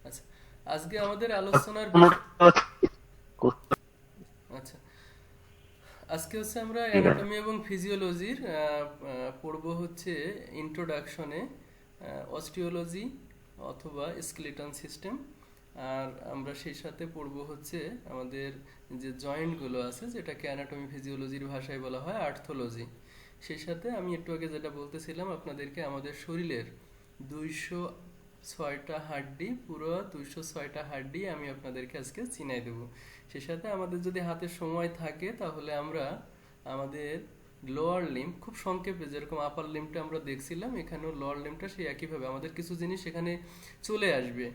আচ্ছা, আজকে আমাদের আলোচনার বিষয়। আচ্ছা, আজকে হচ্ছে আমরা ঠিক আছে। অ্যানাটমি এবং ফিজিওলজির পড়ব হচ্ছে ইন্ট্রোডাকশনে অস্টিওলজি অথবা স্কেলিটন সিস্টেম। আর আমরা সেই সাথে পড়ব হচ্ছে আমাদের যে জয়েন্টগুলো আছে, যেটাকে অ্যানাটমি ফিজিওলজির ভাষায় বলা হয় আর্থোলজি। সেই সাথে আমি একটু আগে যেটা বলতেছিলাম আপনাদেরকে, আমাদের শরীরের 206টা হাড্ডি, পুরো 206টা হাড্ডি আমি আপনাদেরকে আজকে চিনাই দেবো। সে সাথে আমাদের যদি হাতে সময় থাকে তাহলে আমরা আমাদের লোয়ার লিম্ব খুব সংক্ষেপে, যেরকম আপার লিম্বটা আমরা দেখছিলাম, এখানেও লোয়ার লিম্বটা সেই একইভাবে আমাদের কিছু জিনিস এখানে চলে আসবে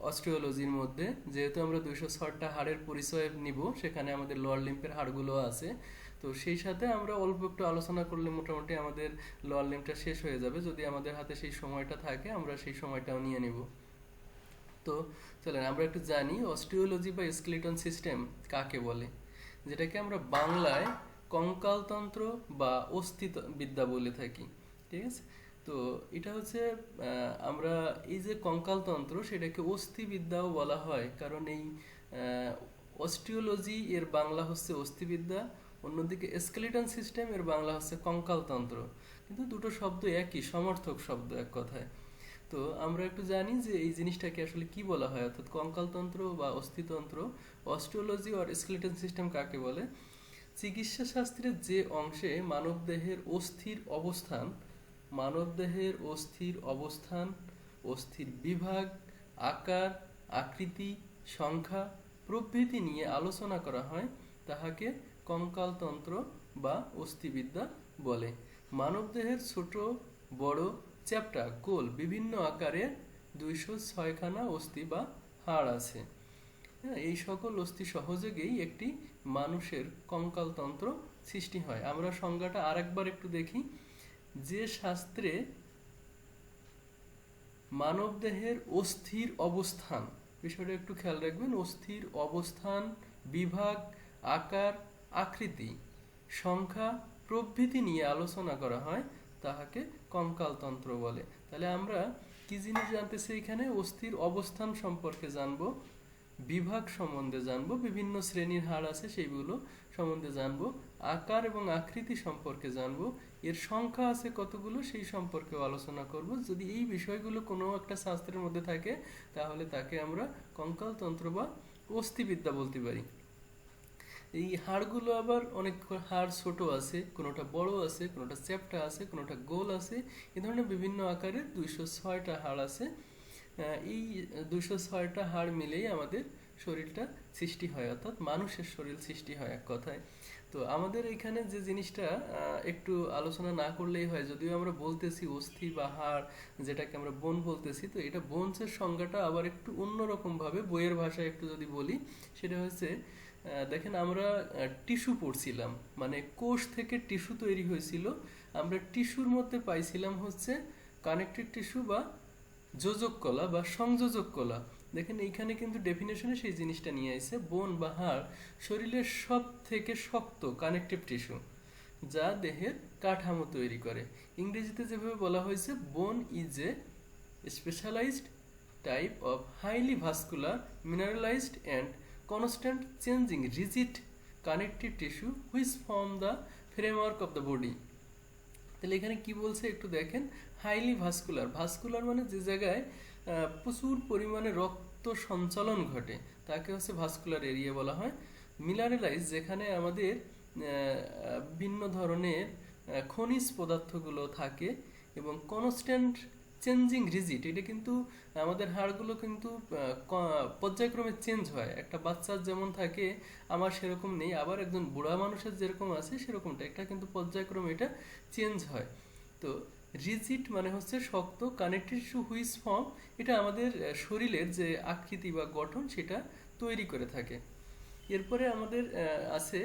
অস্টিওলজির মধ্যে। যেহেতু আমরা 206টা হাড়ের পরিচয় নিব, সেখানে আমাদের লোয়ার লিম্বের হাড়গুলো আছে। তো সেই সাথে আমরা অল্প একটু আলোচনা করলে মোটামুটি আমাদের লোয়ার লিম্বটা শেষ হয়ে যাবে। যদি আমাদের হাতে সেই সময়টা থাকে আমরা সেই সময়টাও নিয়ে নিব। তো চলেন আমরা একটু জানি অস্টিওলজি বা স্কেলিটন সিস্টেম কাকে বলে, যেটাকে আমরা বাংলায় কঙ্কালতন্ত্র বা অস্থিবিদ্যা বলে থাকি। ঠিক আছে? তো এটা হচ্ছে আমরা এই যে কঙ্কালতন্ত্র, সেটাকে অস্থিবিদ্যাও বলা হয়, কারণ এই অস্টিওলজি এর বাংলা হচ্ছে অস্থিবিদ্যা, অন্যদিকে স্কেলিটন সিস্টেম এর বাংলা হচ্ছে কঙ্কালতন্ত্র। কিন্তু দুটো শব্দ একই, সমর্থক শব্দ এক কথায়। তো আমরা একটু জানি যে এই জিনিসটাকে আসলে কি বলা হয়, অর্থাৎ কঙ্কালতন্ত্র বা অস্থিতন্ত্র, অস্টিওলজি আর স্কেলিটন সিস্টেম কাকে বলে। চিকিৎসা শাস্ত্রের যে অংশে মানবদেহের অস্থির অবস্থান, অস্থির বিভাগ, আকার, আকৃতি, সংখ্যা প্রভৃতি নিয়ে আলোচনা করা হয়, তাহাকে কঙ্কালতন্ত্র বা অস্থিবিদ্যা বলে। মানবদেহের ছোট বড় চ্যাপ্টা গোল বিভিন্ন আকারের 206খানা অস্থি বা হাড় আছে। হ্যাঁ, এই সকল অস্থি সহযোগেই একটি মানুষের কঙ্কালতন্ত্র সৃষ্টি হয়। আমরা সংজ্ঞাটা আরেকবার একটু দেখি। যে শাস্ত্রে মানবদেহের অস্থির অবস্থান, বিষয়টা একটু খেয়াল রাখবেন, অস্থির অবস্থান, বিভাগ, আকার, আকৃতি, সংখ্যা প্রভৃতি নিয়ে আলোচনা করা হয়, তাহাকে কঙ্কালতন্ত্র বলে। তাহলে আমরা কি জিনিস জানতেছি এখানে? অস্থির অবস্থান সম্পর্কে জানবো, বিভাগ সম্বন্ধে জানবো, বিভিন্ন শ্রেণীর হাড় আছে সেইগুলো সম্বন্ধে জানবো, আকার এবং আকৃতি সম্পর্কে জানবো, এর সংখ্যা আছে কতগুলো সেই সম্পর্কেও আলোচনা করব। যদি এই বিষয়গুলো কোনো একটা শাস্ত্রের মধ্যে থাকে তাহলে তাকে আমরা কঙ্কালতন্ত্র বা অস্থিবিদ্যা বলতে পারি। এই হাড়গুলো আবার অনেক হাড় ছোট আছে, কোনোটা বড় আছে, কোনোটা চ্যাপ্টা আছে, কোনোটা গোল আছে, এ ধরনের বিভিন্ন আকারের 206টা হাড় আছে। এই 206টা হাড় মিলেই আমাদের শরীরটা সৃষ্টি হয়, অর্থাৎ মানুষের শরীর সৃষ্টি হয় এক কথায়। তো আমাদের এখানে যে জিনিসটা একটু আলোচনা না করলেই হয়, যদিও আমরা বলতেছি অস্থি বা হাড়, যেটাকে আমরা বোন বলতেছি, তো এটা বোনসের সংজ্ঞাটা আবার একটু অন্যরকম ভাবে বইয়ের ভাষায় একটু যদি বলি, সেটা হচ্ছে দেখেন আমরা টিস্যু পড়ছিলাম, মানে কোষ থেকে টিস্যু তৈরি হয়েছিল। আমরা টিস্যুর মধ্যে পাইছিলাম হচ্ছে কানেকটিভ টিস্যু বা যোজক কলা বা সংযোজক কলা। দেখেন এইখানে কিন্তু ডেফিনেশনে সেই জিনিসটা নিয়ে আসছে, বোন বা হাড় শরীরের সব থেকে শক্ত কানেকটিভ টিস্যু, যা দেহের কাঠামো তৈরি করে। ইংরেজিতে যেভাবে বলা হয়েছে, bone is a specialized type of highly vascular mineralized and constant changing rigid connective tissue which form the framework of the body. তাহলে এখানে কি বলছে একটু দেখেন। হাইলি ভাস্কুলার, ভাস্কুলার মানে যে জায়গায় প্রচুর পরিমাণে রক্ত সঞ্চালন ঘটে তাকে হচ্ছে ভাস্কুলার এরিয়া বলা হয়। মিনারেলাইজ, যেখানে আমাদের ভিন্ন ধরনের খনিজ পদার্থগুলো থাকে, এবং কনস্ট্যান্ট চেঞ্জিং রিজিট, এটা কিন্তু আমাদের হাড়গুলো কিন্তু পর্যায়ক্রমে চেঞ্জ হয়। একটা বাচ্চার যেমন থাকে, আমার সেরকম নেই, আবার একজন বুড়া মানুষের যেরকম আছে সেরকমটা, এটা কিন্তু পর্যায়ক্রমে এটা চেঞ্জ হয়। তো রিজিড মানে হচ্ছে শক্ত, কানেকটিভ টিস্যু হুইচ ফর্ম, এটা আমাদের শরীরের যে আকৃতি বা গঠন সেটা তৈরি করে থাকে। এরপরে আমাদের আছে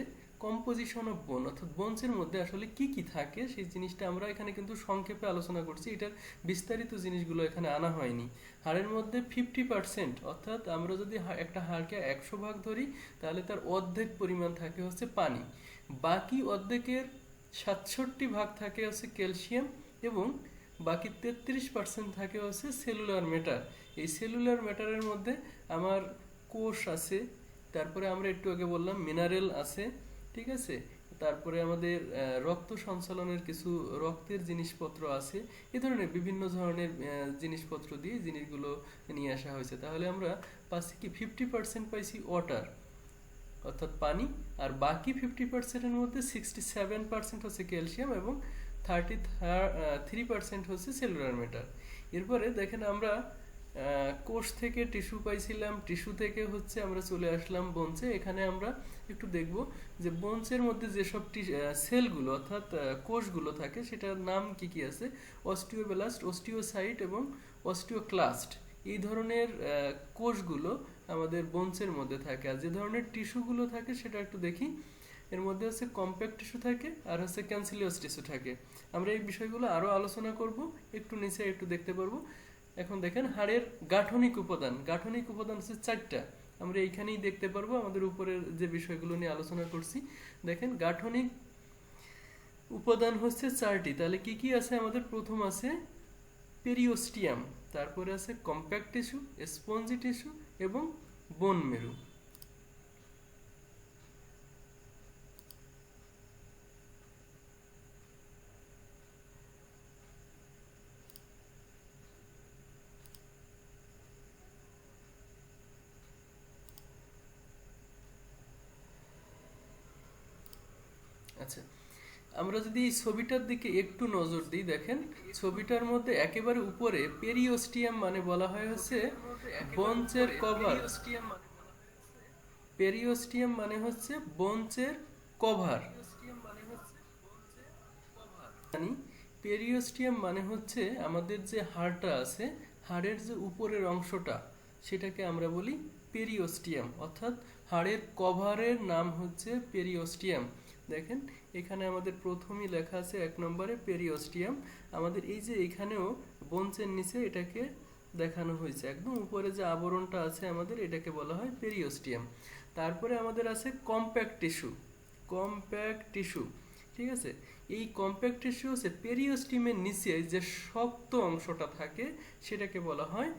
কম্পোজিশন অফ বোন, অর্থাৎ বোনসের মধ্যে আসলে কি কি থাকে সেই জিনিসটা আমরা এখানে কিন্তু সংক্ষেপে আলোচনা করছি, এটার বিস্তারিত জিনিসগুলো এখানে আনা হয়নি। হাড়ের মধ্যে 50%, অর্থাৎ আমরা যদি একটা হাড়কে 100 ভাগ ধরি তাহলে তার অর্ধেক পরিমাণ থাকে হচ্ছে পানি, বাকি অর্ধেকের 67 ভাগ থাকে হচ্ছে ক্যালসিয়াম, এবং বাকি 33% থাকে হচ্ছে সেলুলার ম্যাটার। এই সেলুলার ম্যাটারের মধ্যে আমার কোষ আছে, তারপরে আমরা একটু আগে বললাম মিনারেল আছে, ঠিক আছে, তারপরে আমাদের রক্ত সঞ্চালনের কিছু রক্তের জিনিসপত্র আছে, এই ধরনের বিভিন্ন ধরনের জিনিসপত্র দিয়ে জিনিসগুলো নিয়ে আসা হয়েছে। তাহলে আমরা পাচ্ছি কি 50% পাইছি ওয়াটার অর্থাৎ পানি, আর বাকি 50%-এর মধ্যে 67% হচ্ছে ক্যালসিয়াম এবং 33% হচ্ছে সেলুলার ম্যাটার। এরপরে দেখেন আমরা কোষ থেকে টিস্যু পাইছিলাম, টিস্যু থেকে হচ্ছে আমরা চলে আসলাম বোনসে। এখানে আমরা একটু দেখব যে বোনসের মধ্যে যেসব সেলগুলো অর্থাৎ কোষগুলো থাকে সেটার নাম কি কি আছে। অস্টিওব্লাস্ট, অস্টিওসাইট এবং অস্টিওক্লাস্ট, এই ধরনের কোষগুলো আমাদের বোনসের মধ্যে থাকে। আর যে ধরনের টিস্যুগুলো থাকে সেটা একটু দেখি। এর মধ্যে হচ্ছে কম্প্যাক্ট টিস্যু থাকে আর হচ্ছে ক্যান্সিলিয়াস টিস্যু থাকে। আমরা এই বিষয়গুলো আরো আলোচনা করব, একটু নিচে একটু দেখতে পারবো। এখন দেখেন হাড়ের গাঠনিক উপাদান, গাঠনিক উপাদান হচ্ছে 4টা। আমরা এইখানেই দেখতে পারবো আমাদের উপরের যে বিষয়গুলো নিয়ে আলোচনা করছি। দেখেন গাঠনিক উপাদান হচ্ছে 4টি। তাহলে কি কি আছে আমাদের? প্রথম আছে পেরিওস্টিয়াম, তারপরে আছে কম্প্যাক্ট টিস্যু, স্পঞ্জি টিস্যু এবং বোন মেরু। আচ্ছা, আমরা যদি এই ছবিটার দিকে একটু নজর দিই, দেখেন ছবিটার মধ্যে একেবারে উপরে পেরিওস্টিয়াম মানে বলা হয় হচ্ছে বঞ্চের কভার। পেরিওস্টিয়াম মানে হচ্ছে বঞ্চের কভার। পেরিওস্টিয়াম মানে হচ্ছে আমাদের যে হাড়টা আছে, হাড়ের যে উপরের অংশটা সেটাকে আমরা বলি পেরিওস্টিয়াম, অর্থাৎ হাড়ের কভারের নাম হচ্ছে পেরিওস্টিয়াম। দেখেন এখানে আমাদের প্রথমেই লেখা আছে 1 নম্বরে পেরিওস্টিয়াম। আমাদের এই যে এখানেও বঞ্চের নিচে এটাকে দেখানো হয়েছে, একদম উপরে যে আবরণটা আছে আমাদের এটাকে বলা হয় পেরিওস্টিয়াম। তারপরে আমাদের আছে কম্প্যাক্ট টিস্যু, কম্প্যাক্ট টিস্যু, ঠিক আছে। এই কম্প্যাক্ট টিস্যু হচ্ছে পেরিওস্টিয়ামের নিচে যে শক্ত অংশটা থাকে সেটাকে বলা হয়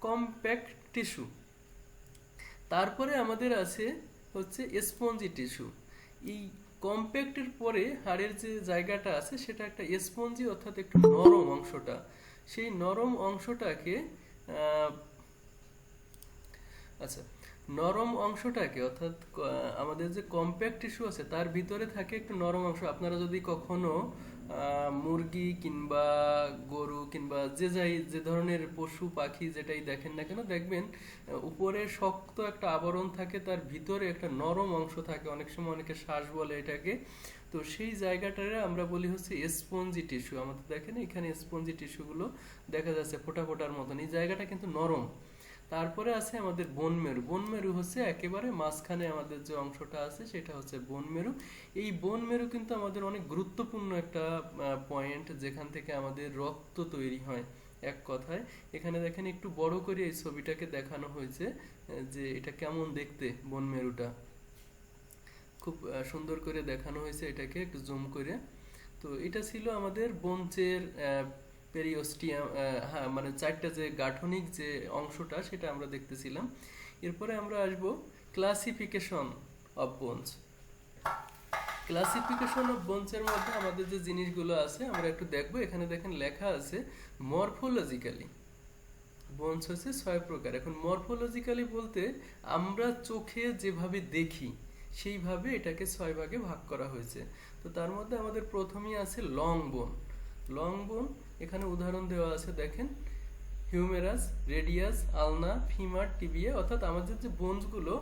কম্প্যাক্ট টিস্যু। তারপরে আমাদের আছে হচ্ছে স্পঞ্জি টিস্যু। এই কম্প্যাক্টের পরে হাড়ের যে জায়গাটা আছে সেটা একটা স্পঞ্জি অর্থাৎ একটু নরম অংশটা, সেই নরম অংশটাকে আচ্ছা, নরম অংশটাকে অর্থাৎ আমাদের যে কম্প্যাক্ট টিস্যু আছে তার ভিতরে থাকে একটু নরম অংশ। আপনারা যদি কখনো মুরগি কিংবা গরু কিংবা যে ধরনের পশু পাখি যেটাই দেখেন না কেন, দেখবেন উপরে শক্ত একটা আবরণ থাকে, তার ভিতরে একটা নরম অংশ থাকে, অনেক সময় অনেকে শ্বাস বলে এটাকে। তো সেই জায়গাটারে আমরা বলি হচ্ছে স্পঞ্জি টিস্যু। আমাদের দেখেন এখানে স্পঞ্জি টিস্যুগুলো দেখা যাচ্ছে ফোঁটা ফোঁটার মতন, এই জায়গাটা কিন্তু নরম। তারপরে আছে আমাদের বোন মেরু। বোন মেরু হচ্ছে একেবারে মাঝখানে আমাদের যে অংশটা আছে সেটা হচ্ছে বোন মেরু। এই বোন মেরু কিন্তু আমাদের অনেক গুরুত্বপূর্ণ একটা পয়েন্ট, যেখান থেকে আমাদের রক্ত তৈরি হয়। এক কথায় এখানে দেখেন একটু বড় করে এই ছবিটাকে দেখানো হয়েছে যে এটা কেমন দেখতে। বোন মেরুটা খুব সুন্দর করে দেখানো হয়েছে, এটাকে একটু জুম করে। তো এটা ছিল আমাদের বোনচের পেরিওস্টিয়াম, হ্যাঁ মানে 4টা যে গাঠনিক যে অংশটা সেটা আমরা দেখতেছিলাম। এরপরে আমরা আসব classification of bones. Classification of বোনসের মধ্যে আমাদের যে জিনিসগুলো আছে আমরা একটু দেখব। এখানে দেখেন লেখা আছে মরফোলজিক্যালি বোনস হচ্ছে 6 প্রকার। এখন মরফোলজিক্যালি বলতে আমরা চোখে যেভাবে দেখি সেইভাবে এটাকে 6 ভাগে ভাগ করা হয়েছে। তো তার মধ্যে আমাদের প্রথমেই আছে লং বোন। লং বোন এখানে উদাহরণ দেওয়া আছে, দেখেন হিউমেরাস, রেডিয়াস, আলনা, ফিমার, টিবিয়া, অর্থাৎ আমাদের যে বোনসগুলো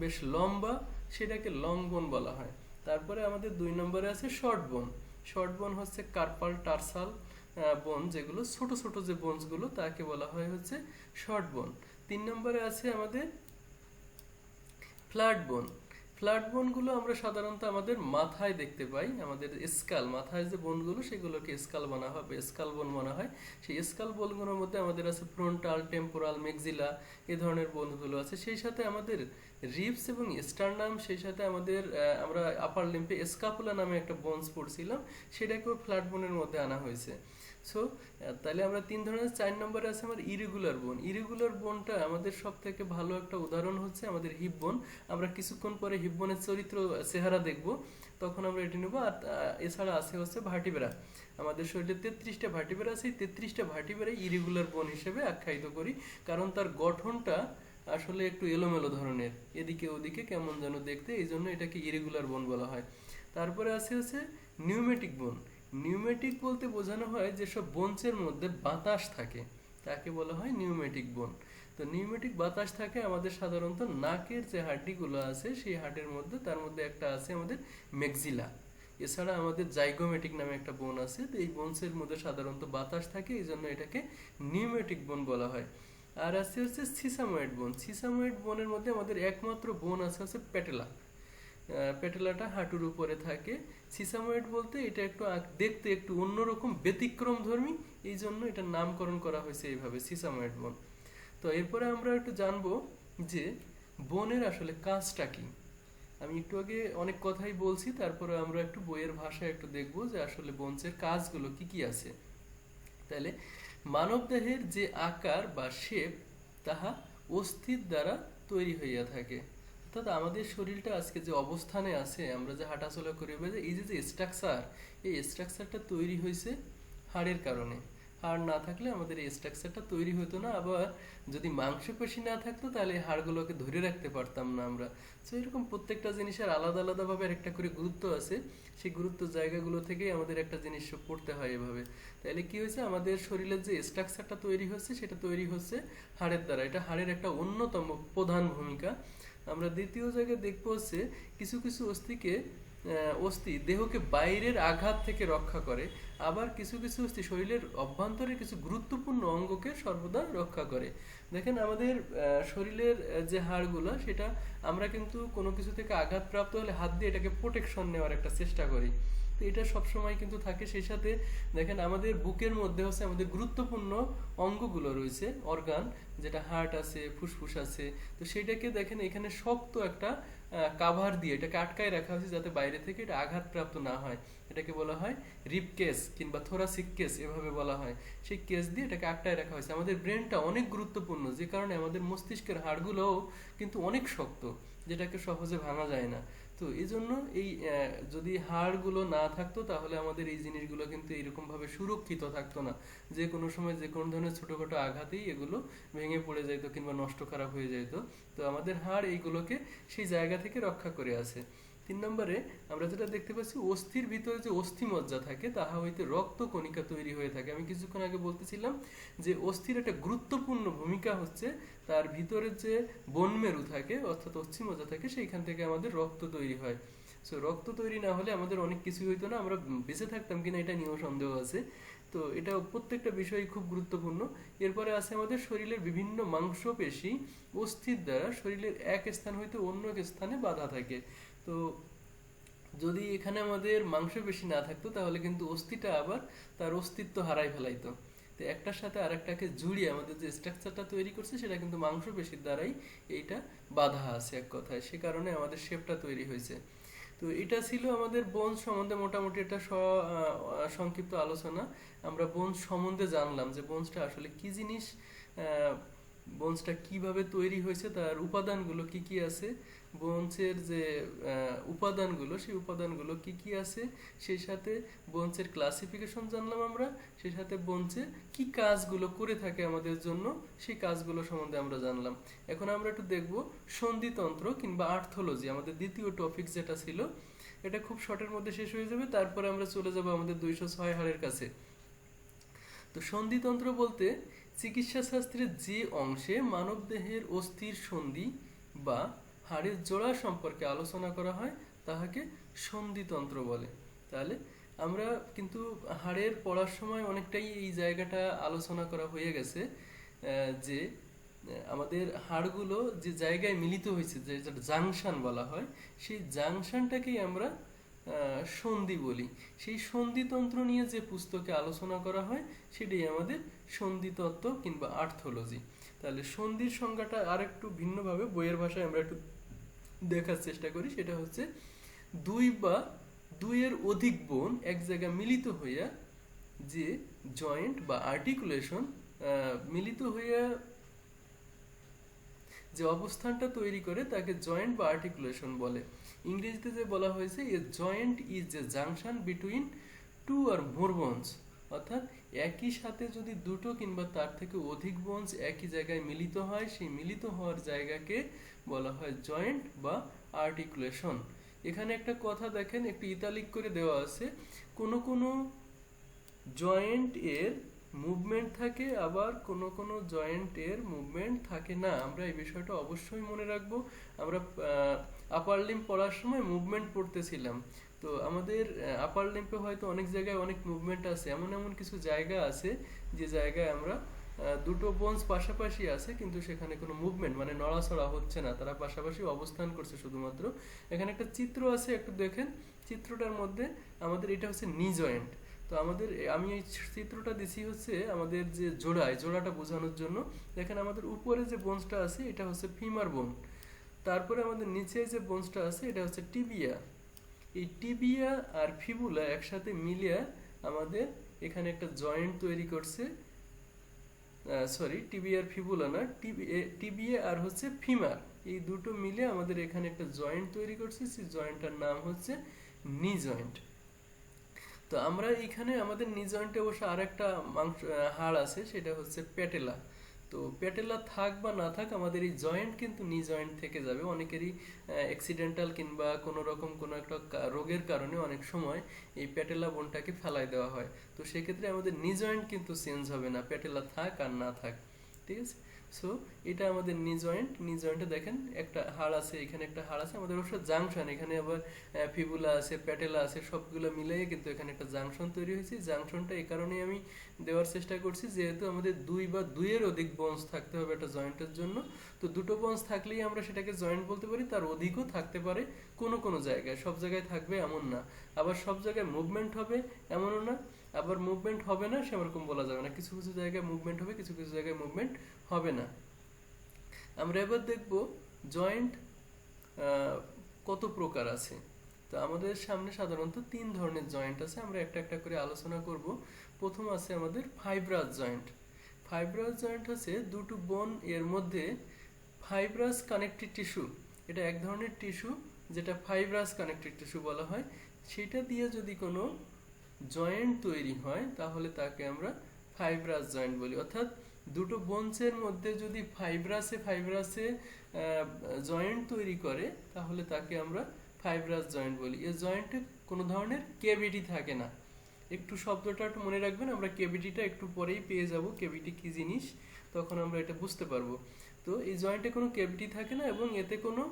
বেশ লম্বা সেটাকে লং বোন বলা হয়। তারপরে আমাদের 2 নম্বরে আছে শর্ট বোন। শর্ট বোন হচ্ছে কার্পাল, টার্সাল বোন, যেগুলো ছোট ছোট যে বোনসগুলো তাকে বলা হয় হচ্ছে শর্ট বোন। 3 নম্বরে আছে আমাদের ফ্ল্যাট বোন। ফ্ল্যাট বোনগুলো আমরা সাধারণত আমাদের মাথায় দেখতে পাই, আমাদের স্কাল, মাথায় যে বোনগুলো সেগুলোকে স্কাল বলা হয়, স্কাল বোন বলা হয়। সেই স্কাল বোনগুলোর মধ্যে আমাদের আছে ফ্রন্টাল, টেম্পোরাল, মেক্সিলা, এই ধরনের বোনগুলো আছে। সেই সাথে আমাদের রিবস এবং স্টারনাম, সেই সাথে আমাদের আমরা আপার লিম্পে স্কাপুলা নামে একটা বোনস পড়ছিলাম, সেটাকেও ফ্ল্যাট বোনের মধ্যে আনা হয়েছে। সো তাহলে আমরা 3 ধরনের। 4 নম্বরে আছে আমার ইরেগুলার বোন। ইরেগুলার বোনটা আমাদের সব থেকে ভালো একটা উদাহরণ হচ্ছে আমাদের হিপ বোন। আমরা কিছুক্ষণ পরে হিপ বোনের চরিত্র চেহারা দেখব, তখন আমরা এটি নেব। আর এছাড়া আছে হচ্ছে ভার্টিব্রা। আমাদের শরীরে 33টা ভার্টিব্রা আছে, এই 33টা ভার্টিব্রাই ইরেগুলার বোন হিসেবে আখ্যায়িত করি, কারণ তার গঠনটা আসলে একটু এলোমেলো ধরনের, এদিকে ওদিকে কেমন যেন দেখতে, এই জন্য এটাকে ইরেগুলার বোন বলা হয়। তারপরে আছে হচ্ছে নিউমেটিক বোন। নিউমেটিক বলতে বোঝানো হয় যেসব বোনসের মধ্যে বাতাস থাকে তাকে বলা হয় নিউমেটিক বোন। তো নিউমেটিক বাতাস থাকে আমাদের সাধারণত নাকের যে হাড্ডিগুলো আছে সেই হাড়ের মধ্যে, তার মধ্যে একটা আছে আমাদের ম্যাক্সিলা। এছাড়া আমাদের জাইগোমেটিক নামে একটা বোন আছে, তো এই বোনসের মধ্যে সাধারণত বাতাস থাকে, এই জন্য এটাকে নিউমেটিক বোন বলা হয়। আর আছে হচ্ছে সিসাময়েড বোন। সিসাময়েড বোনের মধ্যে আমাদের একমাত্র বোন আছে হচ্ছে প্যাটেলা। প্যাটেলাটা হাঁটুর উপরে থাকে। সিসাময়েড বলতে এটা একটু দেখতে একটু অন্যরকম ব্যতিক্রম ধর্মী, এই জন্য এটার নামকরণ করা হয়েছে এইভাবে সিসাময়েড বোন। তো এরপরে আমরা একটু জানবো যে বোনের আসলে কাজটা কি। আমি একটু আগে অনেক কথাই বলছি, তারপরে আমরা একটু বইয়ের ভাষায় একটু দেখবো যে আসলে বোনসের কাজগুলো কি কি আছে। তাহলে মানবদেহের যে আকার বা শেপ তাহা অস্থির দ্বারা তৈরি হইয়া থাকে। অর্থাৎ আমাদের শরীরটা আজকে যে অবস্থানে আছে, আমরা যে হাঁটাচলা করি, এই যে স্ট্রাকচার, এই স্ট্রাকচারটা তৈরি হয়েছে হাড়ের কারণে। হাড় না থাকলে আমাদের এই স্ট্রাকচারটা তৈরি হতো না। আবার যদি মাংসপেশি না থাকতো তাহলে এই হাড়গুলোকে ধরে রাখতে পারতাম না আমরা। তো এরকম প্রত্যেকটা জিনিসের আলাদা আলাদাভাবে একটা করে গুরুত্ব আছে, সেই গুরুত্ব জায়গাগুলো থেকেই আমাদের একটা জিনিস পড়তে হয় এভাবে। তাহলে কি হয়েছে, আমাদের শরীরের যে স্ট্রাকচারটা তৈরি হচ্ছে সেটা তৈরি হচ্ছে হাড়ের দ্বারা। এটা হাড়ের একটা অন্যতম প্রধান ভূমিকা। আমরা দ্বিতীয় জায়গায় দেখবো হচ্ছে কিছু কিছু অস্থি দেহকে বাইরের আঘাত থেকে রক্ষা করে, আবার কিছু কিছু অস্থি শরীরের অভ্যন্তরের কিছু গুরুত্বপূর্ণ অঙ্গকে সর্বদা রক্ষা করে। দেখেন আমাদের শরীরের যে হাড়গুলো, সেটা আমরা কিন্তু কোনো কিছু থেকে আঘাতপ্রাপ্ত হলে হাত দিয়ে এটাকে প্রোটেকশন নেওয়ার একটা চেষ্টা করি, তো এটা সবসময় কিন্তু থাকে। সেই সাথে দেখেন আমাদের বুকের মধ্যে হচ্ছে আমাদের গুরুত্বপূর্ণ অঙ্গগুলো রয়েছে, অর্গান, যেটা হার্ট আছে, ফুসফুস আছে। তো সেটাকে দেখেন এখানে শক্ত একটা কাভার দিয়ে এটাকে আটকায় রাখা হয়েছে যাতে বাইরে থেকে এটা আঘাতপ্রাপ্ত না হয়। এটাকে বলা হয় রিপ কেস কিংবা থোরাসিক কেস, এভাবে বলা হয়। সেই কেস দিয়ে এটাকে আটকায় রাখা হয়েছে। আমাদের ব্রেনটা অনেক গুরুত্বপূর্ণ, যে কারণে আমাদের মস্তিষ্কের হাড়গুলোও কিন্তু অনেক শক্ত, যেটাকে সহজে ভাঙা যায় না। তো এই জন্য এই যদি হাড়গুলো না থাকতো তাহলে আমাদের এই জিনিসগুলো কিন্তু এইরকম ভাবে সুরক্ষিত থাকতো না। যে কোনো সময় যে কোনো ধরনের ছোটখাটো আঘাতেই এগুলো ভেঙে পড়ে যাইতো কিংবা নষ্ট খারাপ হয়ে যাইতো। তো আমাদের হাড় এইগুলোকে সেই জায়গা থেকে রক্ষা করে আছে। 3 নম্বরে আমরা যেটা দেখতে পাচ্ছি, অস্থির ভিতরে যে অস্থিমজ্জা থাকে তাহা হইতে রক্ত কণিকা তৈরি হয়ে থাকে। আমি কিছুক্ষণ আগে বলতেছিলাম যে অস্থির একটা গুরুত্বপূর্ণ ভূমিকা হচ্ছে তার ভিতরে যে বনমেরু থাকে অর্থাৎ অস্থিমজ্জা থাকে, সেইখান থেকে আমাদের রক্ত তৈরি হয়। সো রক্ত তৈরি না হলে আমাদের অনেক কিছু হইতো না, আমরা বেঁচে থাকতাম কিনা এটা নিয়েও সন্দেহ আছে। তো এটা প্রত্যেকটা বিষয় খুব গুরুত্বপূর্ণ। এরপরে আছে আমাদের শরীরের বিভিন্ন মাংসপেশি অস্থির দ্বারা শরীরের এক স্থান হইতে অন্য এক স্থানে বাধা থাকে। তো যদি এখানে আমাদের মাংসপেশি না থাকতো তাহলে কিন্তু অস্থিটা আবার তার অস্তিত্ব হারাই ফেলাইতো। তো একটার সাথে আরেকটাকে জুড়িয়ে আমাদের যে স্ট্রাকচারটা তৈরি করছে সেটা কিন্তু মাংসপেশির দ্বারাই এইটা বাধা আছে এক কথায়, সে কারণে আমাদের শেপটা তৈরি হয়েছে। তো এটা ছিল আমাদের বোনস সম্বন্ধে মোটামুটি একটা সংক্ষিপ্ত আলোচনা। আমরা বোনস সম্বন্ধে জানলাম যে বোনসটা আসলে কি জিনিস, বোনসটা কিভাবে তৈরি হয়েছে, তার উপাদানগুলো কি কি আছে, বোনসের যে উপাদানগুলো সেই উপাদানগুলো কি কি আছে, সেই সাথে বোনসের ক্লাসিফিকেশন জানলাম আমরা, সেই সাথে বোনসের কি কাজগুলো করে থাকে আমাদের জন্য সেই কাজগুলো সম্বন্ধে আমরা জানলাম। এখন আমরা একটু দেখব সন্ধিতন্ত্র কিংবা আর্থোলজি, আমাদের দ্বিতীয় টপিক যেটা ছিল। এটা খুব শর্টের মধ্যে শেষ হয়ে যাবে, তারপরে আমরা চলে যাব আমাদের 206 হাড়ের কাছে। তো সন্ধিতন্ত্র বলতে চিকিৎসা শাস্ত্রের যে অংশে মানবদেহের অস্থির সন্ধি বা হাড়ের জোড়া সম্পর্কে আলোচনা করা হয় তাহাকে সন্ধিতন্ত্র বলে। তাহলে আমরা কিন্তু হাড়ের পড়ার সময় অনেকটাই এই জায়গাটা আলোচনা করা হয়ে গেছে, যে আমাদের হাড়গুলো যে জায়গায় মিলিত হয়েছে, যেটা জাংশন বলা হয়, সেই জাংশনটাকেই আমরা সন্ধি বলি। সেই সন্ধিতন্ত্র নিয়ে যে পুস্তকে আলোচনা করা হয় সেটাই আমাদের সন্ধিতত্ত্ব কিংবা আর্থোলজি। তাহলে সন্ধির সংজ্ঞাটা আর একটু ভিন্নভাবে বইয়ের ভাষায় আমরা একটু দেখার চেষ্টা করি। সেটা হচ্ছে দুই বা দুইয়ের অধিক বোন এক জায়গায় মিলিত হইয়া যে জয়েন্ট বা আর্টিকুলেশন মিলিত হয়ে যে অবস্থানটা তৈরি করে তাকে জয়েন্ট বা আর্টিকুলেশন বলে। ইংরেজিতে যে বলা হয়েছে a joint is a junction between two or more bones, অর্থাৎ একই সাথে যদি দুটো কিংবা তার থেকে অধিক বোনস একই জায়গায় মিলিত হয়, সেই মিলিত হওয়ার জায়গাকে বলা হয় জয়েন্ট বা আর্টিকুলেশন। এখানে একটা কথা দেখেন, একটু ইতালিক করে দেওয়া আছে, কোনো কোনো জয়েন্ট এর মুভমেন্ট থাকে, আবার কোনো কোনো জয়েন্ট এর মুভমেন্ট থাকে না। আমরা এই বিষয়টা অবশ্যই মনে রাখবো। আমরা আপার লিম্ব পড়ার সময় মুভমেন্ট পড়তেছিলাম, তো আমাদের আপার লিম্বে হয়তো অনেক জায়গায় অনেক মুভমেন্ট আছে, এমন এমন কিছু জায়গা আছে যে জায়গায় আমরা দুটো বোনস পাশাপাশি আছে কিন্তু সেখানে কোনো মুভমেন্ট মানে নড়াচড়া হচ্ছে না, তারা পাশাপাশি অবস্থান করছে শুধুমাত্র। এখানে একটা চিত্র আছে, একটু দেখেন চিত্রটার মধ্যে আমাদের এটা হচ্ছে নি জয়েন্ট। তো আমাদের আমি এই চিত্রটা দিছি হচ্ছে আমাদের যে জোড়াটা বোঝানোর জন্য। দেখেন আমাদের উপরে যে বোনসটা আছে এটা হচ্ছে ফিমার বোন, তারপরে আমাদের নিচে যে বোনসটা আছে এটা হচ্ছে টিবিয়া। এই টিবিয়া আর ফিবুলা একসাথে মিলিয়ে আমাদের এখানে একটা জয়েন্ট তৈরি করছে। সরি, টিবিয়া আর ফিবুলা না, টিবিয়া আর হচ্ছে ফিমার, এই দুটো মিলে আমাদের এখানে একটা জয়েন্ট তৈরি করছে। সেই জয়েন্টটার নাম হচ্ছে নি জয়েন্ট। তো আমরা এখানে আমাদের নি জয়েন্টে অবশ্য আর একটা মাংস হাড় আছে, সেটা হচ্ছে প্যাটেলা। তো প্যাটেলা থাক বা না থাক আমাদের এই জয়েন্ট কিন্তু নি জয়েন্ট থেকে যাবে। অনেকেরই অ্যাক্সিডেন্টাল কিংবা কোনো রকম কোনো একটা রোগের কারণে অনেক সময় এই প্যাটেলা বোনটাকে ফেলাই দেওয়া হয়, তো সেক্ষেত্রে আমাদের নি জয়েন্ট কিন্তু চেঞ্জ হবে না, প্যাটেলা থাক আর না থাক। ঠিক আছে, সো এটা আমাদের নি জয়েন্ট। নি জয়েন্টে দেখেন একটা হাড় আছে, এখানে একটা হাড় আছে, আমাদের অবশ্য জাংশন, এখানে আবার ফিবুলা আছে, প্যাটেলা আছে, সবগুলো মিলিয়ে কিন্তু এখানে একটা জাংশন তৈরি হয়েছে। জাংশনটা এই কারণেই আমি দেওয়ার চেষ্টা করছি যেহেতু আমাদের দুই বা দুইয়ের অধিক বন্স থাকতে হবে একটা জয়েন্টের জন্য। তো দুটো বন্স থাকলেই আমরা সেটাকে জয়েন্ট বলতে পারি, তার অধিকও থাকতে পারে কোনো কোনো জায়গায়, সব জায়গায় থাকবে এমন না। আবার সব জায়গায় মুভমেন্ট হবে এমনও না, আবার মুভমেন্ট হবে না সেরকম বলা যাবে না। কিছু কিছু জায়গায় মুভমেন্ট হবে, কিছু কিছু জায়গায় মুভমেন্ট হবে না। আমরা এবার দেখব জয়েন্ট কত প্রকার আছে। তো আমাদের সামনে সাধারণত তিন ধরনের জয়েন্ট আছে, আমরা একটা একটা করে আলোচনা করব। প্রথম আছে আমাদের ফাইব্রাস জয়েন্ট। ফাইব্রাস জয়েন্ট হচ্ছে দুটো বোন এর মধ্যে ফাইব্রাস কানেক্টিভ টিস্যু, এটা এক ধরনের টিস্যু যেটা ফাইব্রাস কানেক্টিভ টিস্যু বলা হয়, সেটা দিয়ে যদি কোনো জয়েন্ট তৈরি হয় তাহলে তাকে আমরা ফাইব্রাস জয়েন্ট বলি। অর্থাৎ দুটো বোনসের মধ্যে যদি ফাইব্রাসে জয়েন্ট তৈরি করে তাহলে তাকে আমরা ফাইব্রাস জয়েন্ট বলি। এই জয়েন্টে কোনো ধরনের কেভিটি থাকে না। একটু শব্দটা একটু মনে রাখবেন, আমরা কেভিটিটা একটু পরেই পেয়ে যাব, কেভিটি কি জিনিস তখন আমরা এটা বুঝতে পারবো। তো এই জয়েন্টে কোনো কেভিটি থাকে না এবং এতে কোনো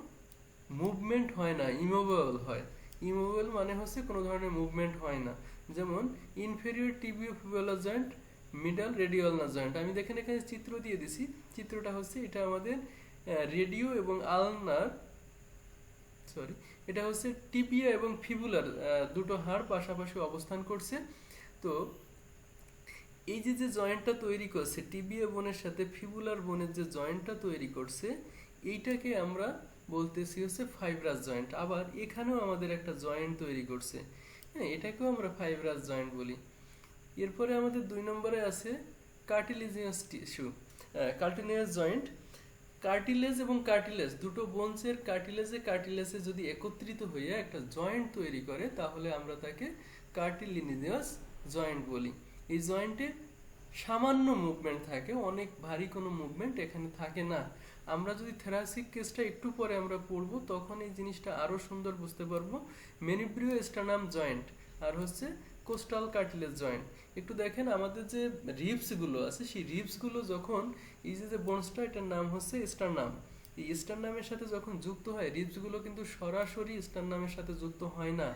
মুভমেন্ট হয় না, ইমুভেবল হয়। ইমুভেবল মানে হচ্ছে কোনো ধরনের মুভমেন্ট হয় না। যেমন ইনফেরিয়র টিবিওফিবুলার জয়েন্ট, মিডল রেডিওলনার জয়েন্ট। আমি দেখেন এখানে চিত্র দিয়ে দিছি, চিত্রটা হচ্ছে এটা আমাদের রেডিও এবং আলনার এটা হচ্ছে টিবিয়া এবং ফিবুলার দুটো হাড় পাশাপাশি অবস্থান করছে। তো এই যে যে জয়েন্টটা তৈরি করছে টিবিয়া বোনের সাথে ফিবুলার বোনের যে জয়েন্টটা তৈরি করছে এইটাকে আমরা বলতেছি হচ্ছে ফাইব্রাস জয়েন্ট। আবার এখানেও আমাদের একটা জয়েন্ট তৈরি করছে, হ্যাঁ, এটাকেও আমরা ফাইব্রাস জয়েন্ট বলি। এরপরে আমাদের 2 নম্বরে আছে কার্টিলেজিয়াস টিস্যু, কার্টিলেজিয়াস জয়েন্ট। কার্টিলেজ এবং কার্টিলেজ দুটো বোনসের কার্টিলেজে যদি একত্রিত হয়ে একটা জয়েন্ট তৈরি করে তাহলে আমরা তাকে কার্টিলিনিয়াস জয়েন্ট বলি। এই জয়েন্টে সামান্য মুভমেন্ট থাকে, অনেক ভারী কোনো মুভমেন্ট এখানে থাকে না। আমরা যদি থ্যারাসিক কেসটা একটু পরে আমরা পড়বো তখন এই জিনিসটা আরো সুন্দর বুঝতে পারবো। মেনিব্রিও স্টার্নাম জয়েন্ট আর হচ্ছে কোস্টাল কার্টিলেজ জয়েন্ট। একটু দেখেন আমাদের যে রিবস গুলো আছে সেই রিবস গুলো যখন এই যে বোনসটা এটার নাম হচ্ছে স্টার্নাম, এই স্টার্নামের সাথে যখন যুক্ত হয় রিবস গুলো কিন্তু সরাসরি স্টার্নামের সাথে যুক্ত হয় না,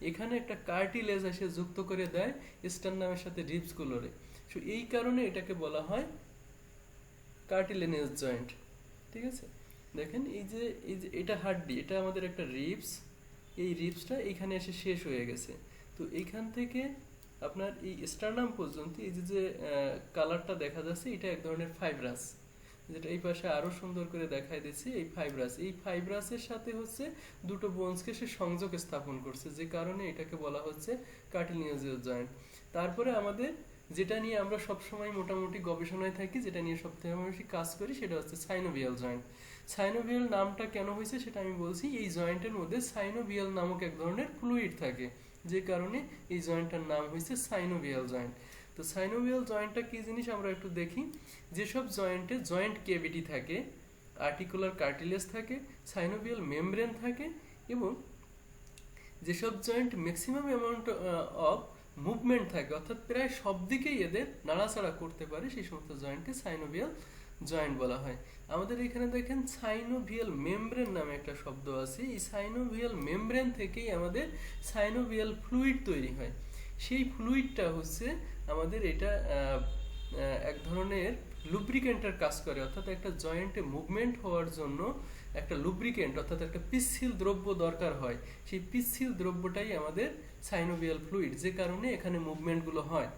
এখানে একটা কার্টিলেজ এসে যুক্ত করে দেয় স্টার্নামের সাথে রিবস গুলোরে। সো এই কারণে এটাকে বলা হয় কার্টিলেনিয়াস জয়েন্ট। ঠিক আছে, দেখেন এই যে এটা হাড্ডি, এটা আমাদের একটা রিবস, এই রিবসটা এখানে এসে শেষ হয়ে গেছে। তো এইখান থেকে আপনার এই স্টার্নাম পর্যন্ত এই যে কালারটা দেখা যাচ্ছে এটা এক ধরনের ফাইব্রাস, যেটা এই পাশে আরো সুন্দর করে দেখাই দিচ্ছি। এই ফাইব্রাসের সাথে হচ্ছে দুটো বোনসকে সে সংযোগ স্থাপন করছে, যে কারণে এটাকে বলা হচ্ছে কার্টিলেজিয়াস জয়েন্ট। তারপরে আমাদের যেটা নিয়ে আমরা সবসময় মোটামুটি গবেষণায় থাকি, যেটা নিয়ে সবথেকে বেশি কাজ করি, সেটা হচ্ছে সাইনোভিয়াল জয়েন্ট। সাইনোভিয়াল নামটা কেন হয়েছে সেটা আমি বলছি। এই জয়েন্টের মধ্যে সাইনোভিয়াল নামক এক ধরনের ফ্লুইড থাকে, যে কারণে এই জয়েন্টটার নাম হয়েছে সাইনোভিয়াল জয়েন্ট। তো সাইনোভিয়াল জয়েন্টটা কি জিনিস আমরা একটু দেখি। যেসব জয়েন্টে জয়েন্ট কেভিটি থাকে, আর্টিকুলার কার্টিলেজ থাকে, সাইনোভিয়াল মেমব্রেন থাকে, এবং যেসব joint maximum amount of movement থাকে, অর্থাৎ প্রায় সব দিকেই এদের নাড়াচাড়া করতে পারে, সেই সমস্ত জয়েন্টকে সাইনোভিয়াল জয়েন্ট বলা হয়। আমাদের এখানে দেখেন সাইনোভিয়াল মেমব্রেন নামে একটা শব্দ আছে। এই সাইনোভিয়াল মেমব্রেন থেকেই আমাদের সাইনোভিয়াল ফ্লুইড তৈরি হয়। সেই ফ্লুইডটা হচ্ছে আমাদের এটা এক ধরনের লুব্রিকেন্টের কাজ করে, অর্থাৎ একটা জয়েন্টে মুভমেন্ট হওয়ার জন্য একটা লুব্রিকেন্ট অর্থাৎ একটা পিচ্ছিল দ্রব্য দরকার হয়। সেই পিচ্ছিল দ্রব্যটাই আমাদের সাইনোভিয়াল ফ্লুইড, যে কারণে এখানে মুভমেন্টগুলো হয়।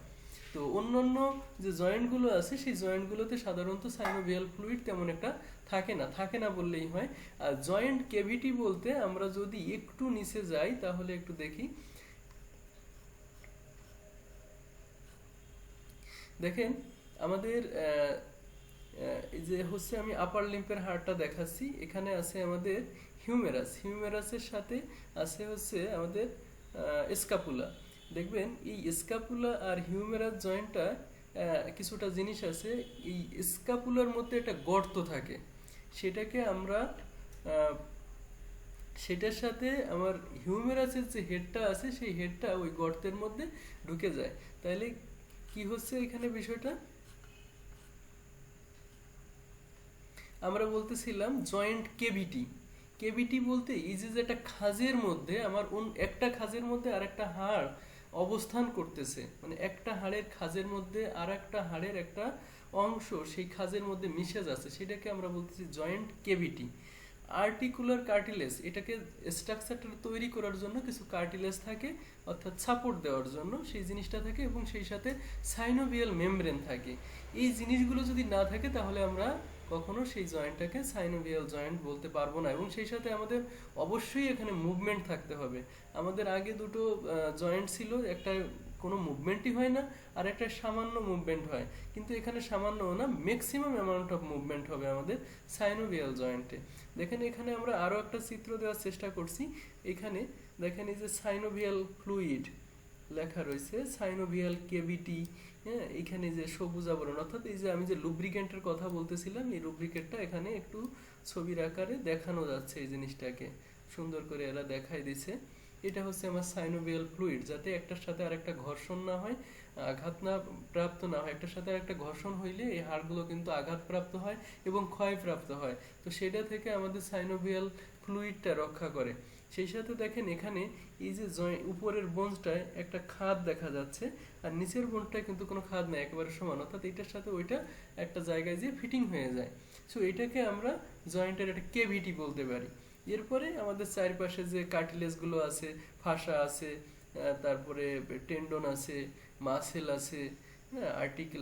তো অন্যান্য যে জয়েন্টগুলো আছে সেই জয়েন্টগুলোতে সাধারণত সাইনোভিয়াল ফ্লুইড তেমন একটা থাকে না বললেই হয়। আর জয়েন্ট ক্যাভিটি বলতে আমরা যদি একটু নিচে যাই তাহলে একটু দেখি। দেখেন আমাদের এই যে হচ্ছে আমি আপার লিম্পের হাড়টা দেখাচ্ছি, এখানে আছে আমাদের হিউমেরাস, হিউমেরাসের সাথে আছে হচ্ছে আমাদের স্ক্যাপুলা। দেখবেন এই স্ক্যাপুলা আর হিউমেরাস জয়েন্টটা কিছুটা জিনিস আছে। এই স্ক্যাপুলার মধ্যে একটা গর্ত থাকে, সেটাকে আমরা সেটার সাথে আমার হিউমেরাসের যে হেডটা আছে সেই হেডটা ওই গর্তের মধ্যে ঢুকে যায়। তাহলে কি হচ্ছে এখানে বিষয়টা, আমরা বলতেছিলাম জয়েন্ট কেভিটি। কেভিটি বলতে এই যে একটা খাঁজের মধ্যে আমার একটা খাঁজের মধ্যে আর একটা হাড় অবস্থান করতেছে, মানে একটা হাড়ের খাঁজের মধ্যে আর একটা হাড়ের একটা অংশ সেই খাঁজের মধ্যে মিশে যাচ্ছে, সেটাকে আমরা বলতেছি জয়েন্ট কেভিটি। আর্টিকুলার কার্টিলেজ, এটাকে স্ট্রাকচারটা তৈরি করার জন্য কিছু কার্টিলেজ থাকে, অর্থাৎ সাপোর্ট দেওয়ার জন্য সেই জিনিসটা থাকে, এবং সেই সাথে সাইনোভিয়াল মেমব্রেন থাকে। এই জিনিসগুলো যদি না থাকে তাহলে আমরা কখনো সেই জয়েন্টটাকে সাইনোভিয়াল জয়েন্ট বলতে পারবো না। এবং সেই সাথে আমাদের অবশ্যই এখানে মুভমেন্ট থাকতে হবে। আমাদের আগে দুটো জয়েন্ট ছিল, একটা কোনো মুভমেন্টই হয় না, আর একটা সামান্য মুভমেন্ট হয়, কিন্তু এখানে সামান্য না, ম্যাক্সিমাম অ্যামাউন্ট অফ মুভমেন্ট হবে আমাদের সাইনোভিয়াল জয়েন্টে। দেখেন এখানে আমরা আরও একটা চিত্র দেওয়ার চেষ্টা করছি। এখানে দেখেন এই যে সাইনোভিয়াল ফ্লুইড লেখা রয়েছে, সাইনোভিয়াল কেভিটি, হ্যাঁ, এখানে যে সবুজ আবরণ, অর্থাৎ এই যে আমি যে লুব্রিকেন্টের কথা বলতেছিলাম, এই লুব্রিকেন্টটা এখানে একটু ছবির আকারে দেখানো যাচ্ছে। এই জিনিসটাকে সুন্দর করে এরা দেখাই দিচ্ছে। এটা হচ্ছে আমার সাইনোভিয়াল ফ্লুইড, যাতে একটার সাথে আরেকটা ঘর্ষণ না হয়, আঘাত না প্রাপ্ত না হয়। একটার সাথে আরেকটা ঘর্ষণ হইলে এই হাড়গুলো কিন্তু আঘাতপ্রাপ্ত হয় এবং ক্ষয়প্রাপ্ত হয়। তো সেটা থেকে আমাদের সাইনোভিয়াল ফ্লুইডটা রক্ষা করে। সেই সাথে দেখেন এখানে এই যে উপরের বোনটায় একটা খাদ দেখা যাচ্ছে, আর নিচের বোনটায় কিন্তু কোনো খাদ নেই, একেবারে সমান, অর্থাৎ এইটার সাথে ওইটা একটা জায়গায় যেয়ে ফিটিং হয়ে যায়। সো এটাকে আমরা জয়েন্টের একটা কেভিটি বলতে পারি। এরপরে আমাদের চারপাশে যে কার্টিলেজগুলো আছে, ফাসা আছে, তারপরে টেন্ডন আছে, মাসেল আছে, হ্যাঁ, আর্টিকেল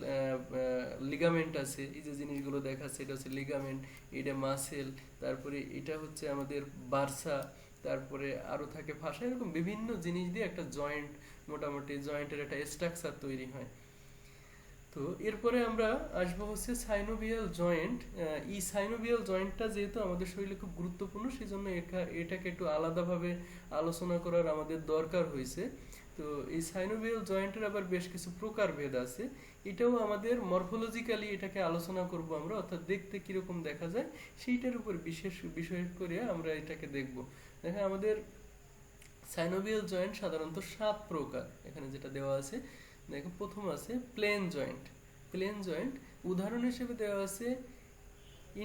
লিগামেন্ট আছে। এই যে জিনিসগুলো দেখাচ্ছে এটা হচ্ছে লিগামেন্ট, এটা মাসেল, তারপরে এটা হচ্ছে আমাদের বার্সা, তারপরে আরও থাকে ফাসা। এরকম বিভিন্ন জিনিস দিয়ে একটা জয়েন্ট, মোটামুটি জয়েন্টের একটা স্ট্রাকচার তৈরি হয়। তো এরপরে আমরা আসবো হচ্ছে সাইনোভিয়াল জয়েন্ট। এই সাইনোভিয়াল জয়েন্টটা যেহেতু আমাদের শরীরে খুব গুরুত্বপূর্ণ, সেই জন্য এটাকে একটু আলাদাভাবে আলোচনা করার আমাদের দরকার হয়েছে। তো এই সাইনোভিয়াল জয়েন্টের আবার বেশ কিছু প্রকারভেদ আছে। এটাও আমাদের মরফোলজিক্যালি এটাকে আলোচনা করব আমরা, অর্থাৎ দেখতে কিরকম দেখা যায় সেইটার উপর বিশেষ বিষয় করে আমরা এটাকে দেখব। দেখেন আমাদের সাইনোভিয়াল জয়েন্ট সাধারণত 7 প্রকার, এখানে যেটা দেওয়া আছে। দেখো প্রথম আছে প্লেন জয়েন্ট। প্লেন জয়েন্ট উদাহরণ হিসেবে দেওয়া আছে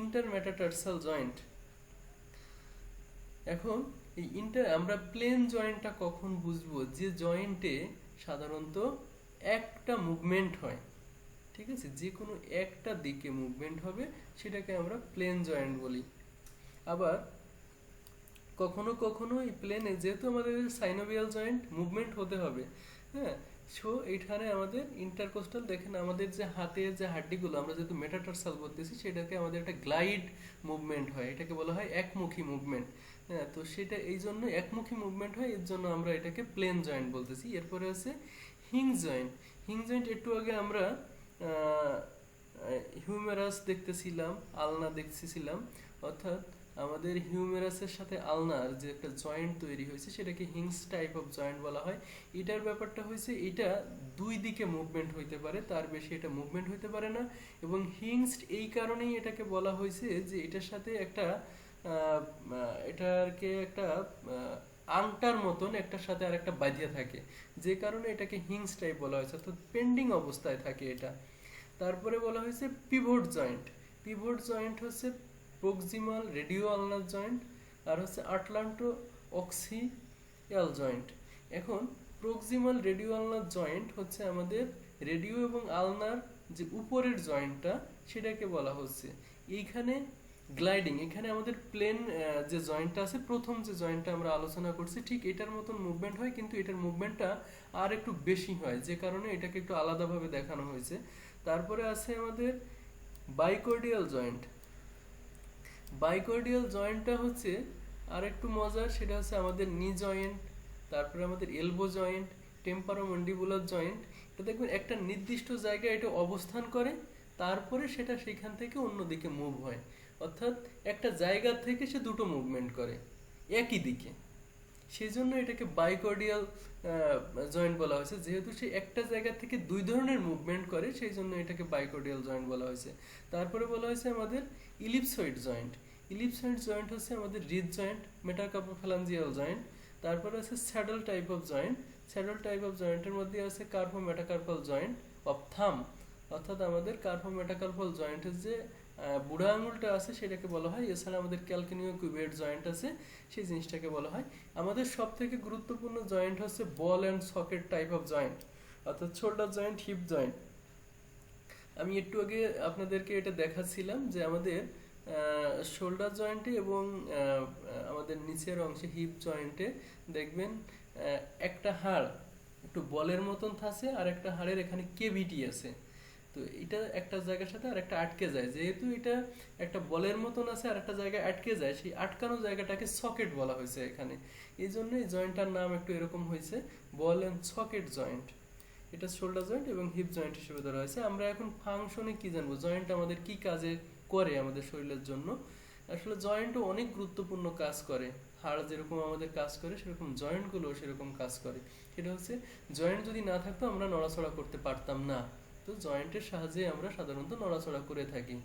ইন্টারমেটাটার্সাল জয়েন্ট। এখন এই আমরা প্লেন জয়েন্টটা কখন বুঝবো, যে জয়েন্টে সাধারণত একটা মুভমেন্ট হয়, ঠিক আছে, যে কোনো একটা দিকে মুভমেন্ট হবে, সেটাকে আমরা প্লেন জয়েন্ট বলি। আবার কখনো কখনো এই প্লেনে, যেহেতু আমাদের সাইনোভিয়াল জয়েন্ট মুভমেন্ট হতে হবে, হ্যাঁ, সো এইখানে আমাদের ইন্টারকোস্টাল, দেখেন আমাদের যে হাতের যে হাড্ডিগুলো আমরা যেহেতু মেটাটার্সাল বলতেছি, সেটাকে আমাদের একটা গ্লাইড মুভমেন্ট হয়, এটাকে বলা হয় একমুখী মুভমেন্ট। হ্যাঁ, তো সেটা এই জন্য একমুখী মুভমেন্ট হয়, এর জন্য আমরা এটাকে প্লেন জয়েন্ট বলতেছি। এরপরে আছে হিং জয়েন্ট। হিং জয়েন্ট একটু আগে আমরা হিউমেরাস দেখতেছিলাম, আলনা দেখতেছিলাম, অর্থাৎ আমাদের হিউমেরাসের সাথে আলনার যে একটা জয়েন্ট তৈরি হয়েছে সেটাকে হিংস টাইপ অফ জয়েন্ট বলা হয়। এটার ব্যাপারটা হয়েছে এটা দুই দিকে মুভমেন্ট হইতে পারে, তার বেশি এটা মুভমেন্ট হইতে পারে না। এবং হিংসড এই কারণেই এটাকে বলা হয়েছে যে এটার সাথে একটা এটাকে একটা আংটার মতন একটার সাথে আর একটা বাঁধিয়া থাকে, যে কারণে এটাকে হিংস টাইপ বলা হয়েছে, অর্থাৎ পেন্ডিং অবস্থায় থাকে এটা। তারপরে বলা হয়েছে পিভট জয়েন্ট। পিভট জয়েন্ট হচ্ছে প্রক্সিমাল রেডিও আলনার জয়েন্ট, আর হচ্ছে আটলান্টো অক্সিয়াল জয়েন্ট। এখন প্রক্সিমাল রেডিও আলনার জয়েন্ট হচ্ছে আমাদের রেডিও এবং আলনার যে উপরের জয়েন্টটা সেটাকে বলা হচ্ছে। এইখানে গ্লাইডিং, এখানে আমাদের প্লেন যে জয়েন্টটা আছে, প্রথম যে জয়েন্টটা আমরা আলোচনা করছি ঠিক এটার মতন মুভমেন্ট হয়, কিন্তু এটার মুভমেন্টটা আর একটু বেশি হয়, যে কারণে এটাকে একটু আলাদাভাবে দেখানো হয়েছে। তারপরে আছে আমাদের বাইকর্ডিয়াল জয়েন্ট। বাইকর্ডিয়াল জয়েন্টটা হচ্ছে আর একটু মজার, সেটা হচ্ছে আমাদের নি জয়েন্ট, তারপরে আমাদের এলবো জয়েন্ট, টেম্পারোমন্ডিবুলার জয়েন্ট। এটা দেখবেন একটা নির্দিষ্ট জায়গায় এটা অবস্থান করে, তারপরে সেটা সেখান থেকে অন্যদিকে মুভ হয়, অর্থাৎ একটা জায়গা থেকে সে দুটো মুভমেন্ট করে একই দিকে। সেই জন্য এটাকে বাইকর্ডিয়াল জয়েন্ট বলা হয়েছে, যেহেতু সে একটা জায়গা থেকে দুই ধরনের মুভমেন্ট করে সেই জন্য এটাকে বাইকর্ডিয়াল জয়েন্ট বলা হয়েছে। তারপরে বলা হয়েছে আমাদের ইলিপসয়েড জয়েন্ট। ইলিপসয়েড জয়েন্ট হচ্ছে আমাদের রিজ জয়েন্ট, মেটাকার্পোফ্যালাঞ্জিয়াল জয়েন্ট। তারপরে আছে saddle type of joint. Saddle type of জয়েন্টের মধ্যে আছে কার্পো মেটাকার্পাল জয়েন্ট অফ থাম, অর্থাৎ আমাদের কার্পো মেটাকার্পাল জয়েন্টের যে বুড়া আঙুলটা আছে সেটাকে বলা হয়। এছাড়া আমাদের ক্যালকেনিও কিউবেট জয়েন্ট আছে, সেই জিনিসটাকে বলা হয়। আমাদের সব থেকে গুরুত্বপূর্ণ জয়েন্ট হচ্ছে ball and socket type of joint, অর্থাৎ শোল্ডার জয়েন্ট, হিপ জয়েন্ট। আমি একটু আগে আপনাদেরকে এটা দেখাচ্ছিলাম যে আমাদের শোল্ডার জয়েন্টে এবং আমাদের নিচের অংশে হিপ জয়েন্টে দেখবেন একটা হাড় একটু বলের মতন থাকে, আর একটা হাড়ের এখানে কেভিটি আছে। তো এটা একটা জায়গার সাথে আর একটা আটকে যায়, যেহেতু এটা একটা বলের মতন আছে আর একটা জায়গায় আটকে যায়, সেই আটকানো জায়গাটাকে সকেট বলা হয়েছে এখানে। এই জন্য এই জয়েন্টটার নাম একটু এরকম হয়েছে, বল অ্যান্ড সকেট জয়েন্ট। এটা শোল্ডার জয়েন্ট এবং হিপ জয়েন্ট হিসেবে ধরা হয়েছে। আমরা এখন ফাংশনে কি জানবো, জয়েন্ট আমাদের কি কাজে করে আমাদের শরীরের জন্য। আসলে জয়েন্টও অনেক গুরুত্বপূর্ণ কাজ করে, হাড় যেরকম আমাদের কাজ করে সেরকম জয়েন্টগুলো সেরকম কাজ করে। সেটা হচ্ছে জয়েন্ট যদি না থাকতো আমরা নড়াচড়া করতে পারতাম না, তো জয়েন্টের সাহায্যে আমরা সাধারণত নড়াচড়া করে থাকি।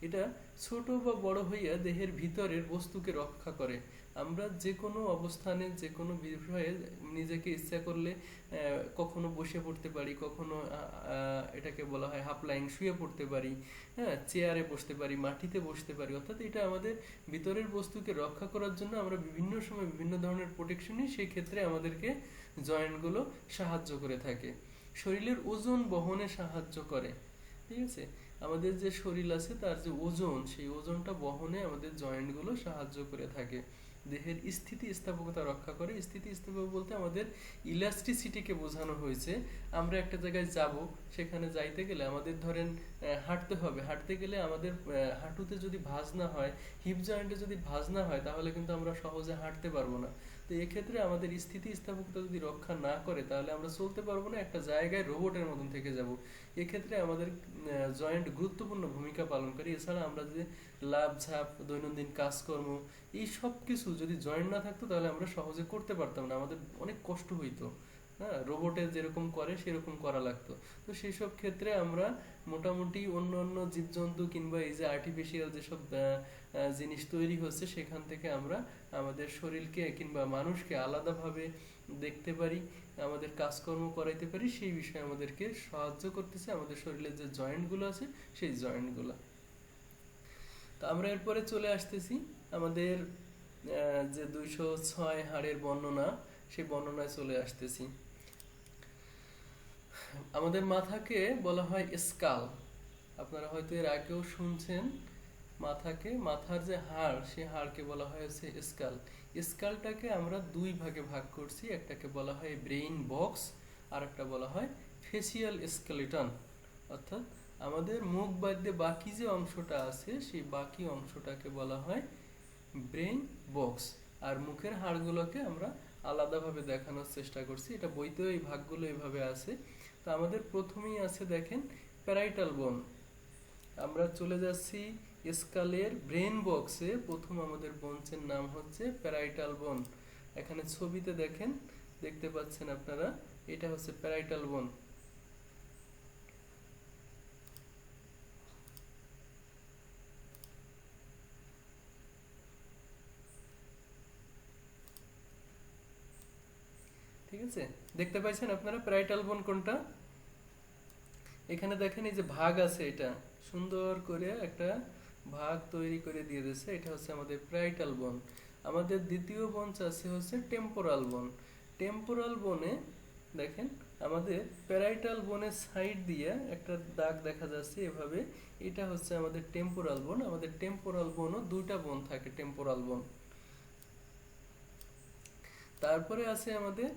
এটা ছোট বা বড় হইয়া দেহের ভিতরের বস্তুকে রক্ষা করে। আমরা যে কোনো অবস্থানে যে কোনো বিষয়ে নিজেকে ইচ্ছা করলে কখনো বসে পড়তে পারি, কখনো এটাকে বলা হয় হাফ লাইং শুয়ে পড়তে পারি, হ্যাঁ, চেয়ারে বসতে পারি, মাটিতে বসতে পারি। অর্থাৎ এটা আমাদের ভিতরের বস্তুকে রক্ষা করার জন্য আমরা বিভিন্ন সময় বিভিন্ন ধরনের প্রোটেকশন নিই, সেই ক্ষেত্রে আমাদেরকে জয়েন্টগুলো সাহায্য করে থাকে। শরীরের ওজন বহনে সাহায্য করে, ঠিক আছে। আমাদের যে শরীর আছে তার যে ওজন, সেই ওজনটা বহনে আমাদের জয়েন্টগুলো সাহায্য করে থাকে। দেহের স্থিতিস্থাপকতা রক্ষা করে। স্থিতিস্থাপক বলতে আমাদের ইলাস্টিসিটিকে বোঝানো হয়েছে। আমরা একটা জায়গায় যাব, সেখানে যাইতে গেলে আমাদের ধরেন হাঁটতে হবে, হাঁটতে গেলে আমাদের হাঁটুতে যদি ভাঁজ না হয়, হিপ জয়েন্টে যদি ভাঁজ না হয়, তাহলে কিন্তু আমরা সহজে হাঁটতে পারবো না। তো এক্ষেত্রে আমাদের স্থিতিস্থাপকতা যদি রক্ষা না করে তাহলে আমরা চলতে পারবো না, একটা জায়গায় রোবটের মতন থেকে যাব। এক্ষেত্রে আমাদের জয়েন্ট গুরুত্বপূর্ণ ভূমিকা পালন করে। এছাড়া আমরা যে লাভ ঝাঁপ, দৈনন্দিন কাজকর্ম, এই সব কিছু যদি জয়েন্ট না থাকতো তাহলে আমরা সহজে করতে পারতাম না, আমাদের অনেক কষ্ট হইতো। হ্যাঁ, রোবটে যেরকম করে সেরকম করা লাগতো। তো সেই সব ক্ষেত্রে আমরা মোটামুটি অন্য অন্য জীবজন্তু কিংবা এই যে আর্টিফিশিয়াল যেসব জিনিস তৈরি হচ্ছে সেখান থেকে আমরা আমাদের শরীরকে কিংবা মানুষকে আলাদাভাবে দেখতে পারি, আমাদের কাজকর্ম করাইতে পারি। সেই বিষয়ে আমাদেরকে সাহায্য করতেছে আমাদের শরীরের যে জয়েন্টগুলো আছে সেই জয়েন্টগুলো। তো আমরা এরপরে চলে আসতেছি আমাদের যে 206 হাড়ের বর্ণনা, সেই বর্ণনায় চলে আসতেছি। আমাদের মাথাকে বলা হয় স্কাল। আপনারা হয়তো এর আগেও শুনছেন, মাথাকে, মাথার যে হাড় সেই হাড়কে বলা হয় হচ্ছে স্কাল। স্কালটাকে আমরা দুই ভাগে ভাগ করছি, একটাকে বলা হয় ব্রেইন বক্স, আর একটা বলা হয় ফেসিয়াল স্কেলিটন। অর্থাৎ আমাদের মুখ বাদ দিয়ে বাকি যে অংশটা আছে সেই বাকি অংশটাকে বলা হয় ব্রেইন বক্স। আর মুখের হাড়গুলোকে আমরা আলাদাভাবে দেখানোর চেষ্টা করছি, এটা বইতেও এই ভাগগুলো এভাবে আছে। তো তো আমাদের প্রথমেই আছে দেখেন প্যারাইটাল বোন। আমরা চলে যাচ্ছি স্কালের ব্রেন বক্সে। প্রথম আমাদের বোনসের নাম হচ্ছে প্যারাইটাল বোন। এখানে ছবিতে দেখেন, দেখতে পাচ্ছেন আপনারা, এটা হচ্ছে প্যারাইটাল বোন। ঠিক আছে, দেখতে পাচ্ছেন আপনারা প্যারাইটাল বোন কোনটা? এখানে দেখেন এই যে ভাগ আছে, এটা সুন্দর করে একটা ভাগ তৈরি করে দিয়ে দিয়েছে, এটা হচ্ছে আমাদের প্যারাইটাল বোন। আমাদের দ্বিতীয় বোন আছে হচ্ছে টেম্পোরাল বোন। টেম্পোরাল বোনে দেখেন আমাদের প্যারাইটাল বোনের সাইড দিয়ে একটা দাগ দেখা যাচ্ছে এভাবে, এটা হচ্ছে আমাদের টেম্পোরাল বোন। আমাদের টেম্পোরাল বোনও দুইটা বোন থাকে, টেম্পোরাল বোন। তারপরে আছে আমাদের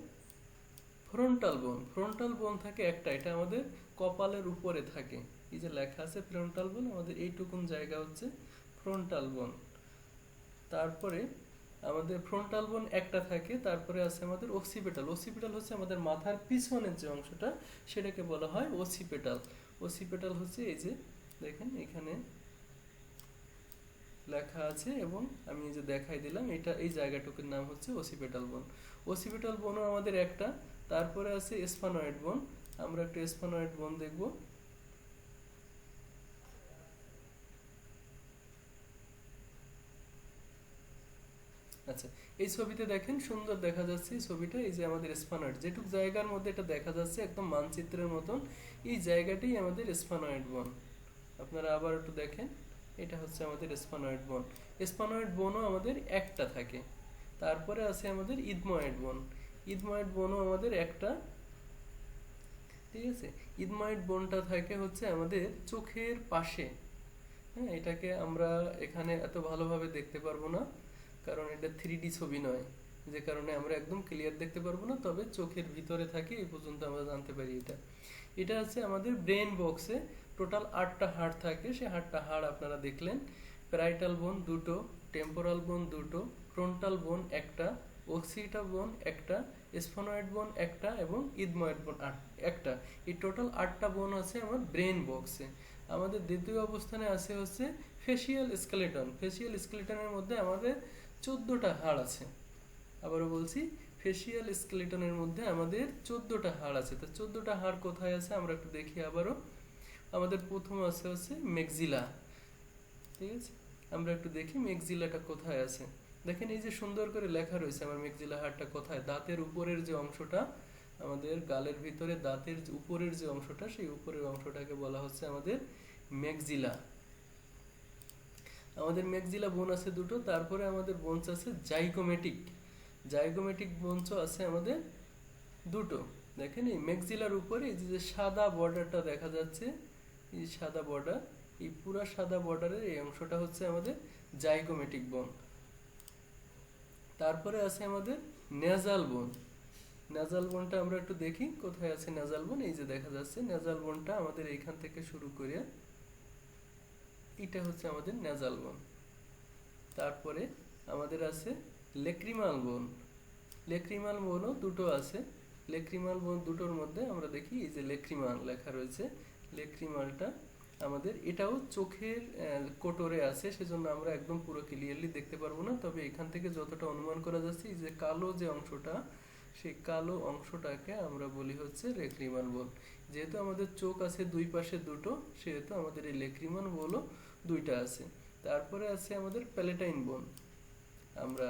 ফ্রন্টাল বোন। ফ্রন্টাল বোন থাকে একটা, এটা আমাদের কপালের উপরে থাকে। এই যে লেখা আছে ফ্রন্টাল বোন, আমাদের এইটুকুন জায়গা হচ্ছে ফ্রন্টাল বোন। তারপরে আমাদের ফ্রন্টাল বোন একটা থাকে। তারপরে আছে আমাদের ওসিপিটাল। ওসিপিটাল হচ্ছে আমাদের মাথার পিছনের যে অংশটা, সেটাকে বলা হয় ওসিপিটাল। ওসিপিটাল হচ্ছে এই যে দেখেন এখানে লেখা আছে, এবং আমি এই যে দেখাই দিলাম, এটা এই জায়গাটুকুর নাম হচ্ছে ওসিপিটাল বোন। ওসিপিটাল বোনও আমাদের একটা। তারপরে আছে স্পানয়েড বোন। আমরা একটা স্পানয়েড বোন দেখব। আচ্ছা, এই ছবিতে দেখেন সুন্দর দেখা যাচ্ছে এই ছবিটা। এই যে আমাদের স্পানয়েড, যেটুক জায়গার মধ্যে এটা দেখা যাচ্ছে একদম মানচিত্রের মতন, এই জায়গাটাই আমাদের স্পানয়েড বোন। আপনারা আবার একটু দেখেন, এটা হচ্ছে আমাদের স্পানয়েড বোন। স্পানয়েড বোনও আমাদের একটা থাকে। তারপরে আছে আমাদের ইদময়েড বোন। ইদময়েড বোনও আমাদের একটা। ঠিক আছে, ইদময়েড বোনটা থাকে হচ্ছে আমাদের চোখের পাশে। হ্যাঁ, এটাকে আমরা এখানে এত ভালোভাবে দেখতে পারবো না, কারণ এটা 3D ছবি নয়, যে কারণে আমরা একদম ক্লিয়ার দেখতে পারবো না। তবে চোখের ভিতরে থাকে, এই পর্যন্ত আমরা জানতে পারি। এটা এটা আছে আমাদের ব্রেন বক্সে। টোটাল 8টা হাড় থাকে, সে 8টা হাড় আপনারা দেখলেন। প্যারাইটাল বোন দুটো, টেম্পোরাল বোন দুটো, ফ্রন্টাল বোন একটা, ওক্সিপিটাল বোন একটা, স্ফনোয়েড বোন একটা, এবং ইদময়েড বোন একটা। এই টোটাল 8টা বোন আছে আমার ব্রেন বক্সে। আমাদের দ্বিতীয় অবস্থানে আছে হচ্ছে ফেসিয়াল স্কেলেটন। ফেসিয়াল স্কেলেটনের মধ্যে আমাদের 14টা হাড় আছে। আবারও বলছি, ফেসিয়াল স্কেলেটনের মধ্যে আমাদের 14টা হাড় আছে। তো 14টা হাড় কোথায় আছে আমরা একটু দেখি আবারও। আমাদের প্রথম আছে হচ্ছে মেক্সিলা। ঠিক আছে, আমরা একটু দেখি মেক্সিলাটা কোথায় আছে। দেখেন এই যে সুন্দর করে লেখা রয়েছে আমার মেক্সিলা হাড়টা কোথায়। দাঁতের উপরের যে অংশটা, আমাদের গালের ভিতরে দাঁতের উপরের যে অংশটা, সেই উপরের অংশটাকে বলা হচ্ছে আমাদের মেক্সিলা। আমাদের মেক্সিলা বোন আছে দুটো। তারপরে আমাদের বোনস আছে জাইগোমেটিক। জাইগোমেটিক বোনসও আছে আমাদের দুটো। দেখেন এই মেক্সিলার উপরে এই যে সাদা বর্ডারটা দেখা যাচ্ছে, এই সাদা বর্ডার, এই পুরা সাদা বর্ডারের এই অংশটা হচ্ছে আমাদের জাইগোমেটিক বোন। তারপরে আছে আমাদের নেজাল বোন। নেজাল বোনটা আমরা একটু দেখি কোথায় আছে নেজাল বোন। এই যে দেখা যাচ্ছে নেজাল বোনটা আমাদের এইখান থেকে শুরু করে, এটা হচ্ছে আমাদের নেজাল বোন। তারপরে আমাদের আছে লেক্রিমাল বোন। লেক্রিমাল বোনও দুটো আছে। লেক্রিমাল বোন দুটোর মধ্যে আমরা দেখি এই যে লেক্রিমাল লেখা রয়েছে। লেক্রিমালটা আমাদের এটাও চোখের কোটরে আছে, সেজন্য আমরা একদম পুরো ক্লিয়ারলি দেখতে পারবো না। তবে এখান থেকে যতটা অনুমান করা যাচ্ছে, এই যে কালো যে অংশটা, সেই কালো অংশটাকে আমরা বলি হচ্ছে লেক্রিমাল বোন। যেহেতু আমাদের চোখ আছে দুই পাশে দুটো, সেহেতু আমাদের এই লেক্রিমাল বোনও দুইটা আছে। তারপরে আছে আমাদের প্যালেটাইন বোন। আমরা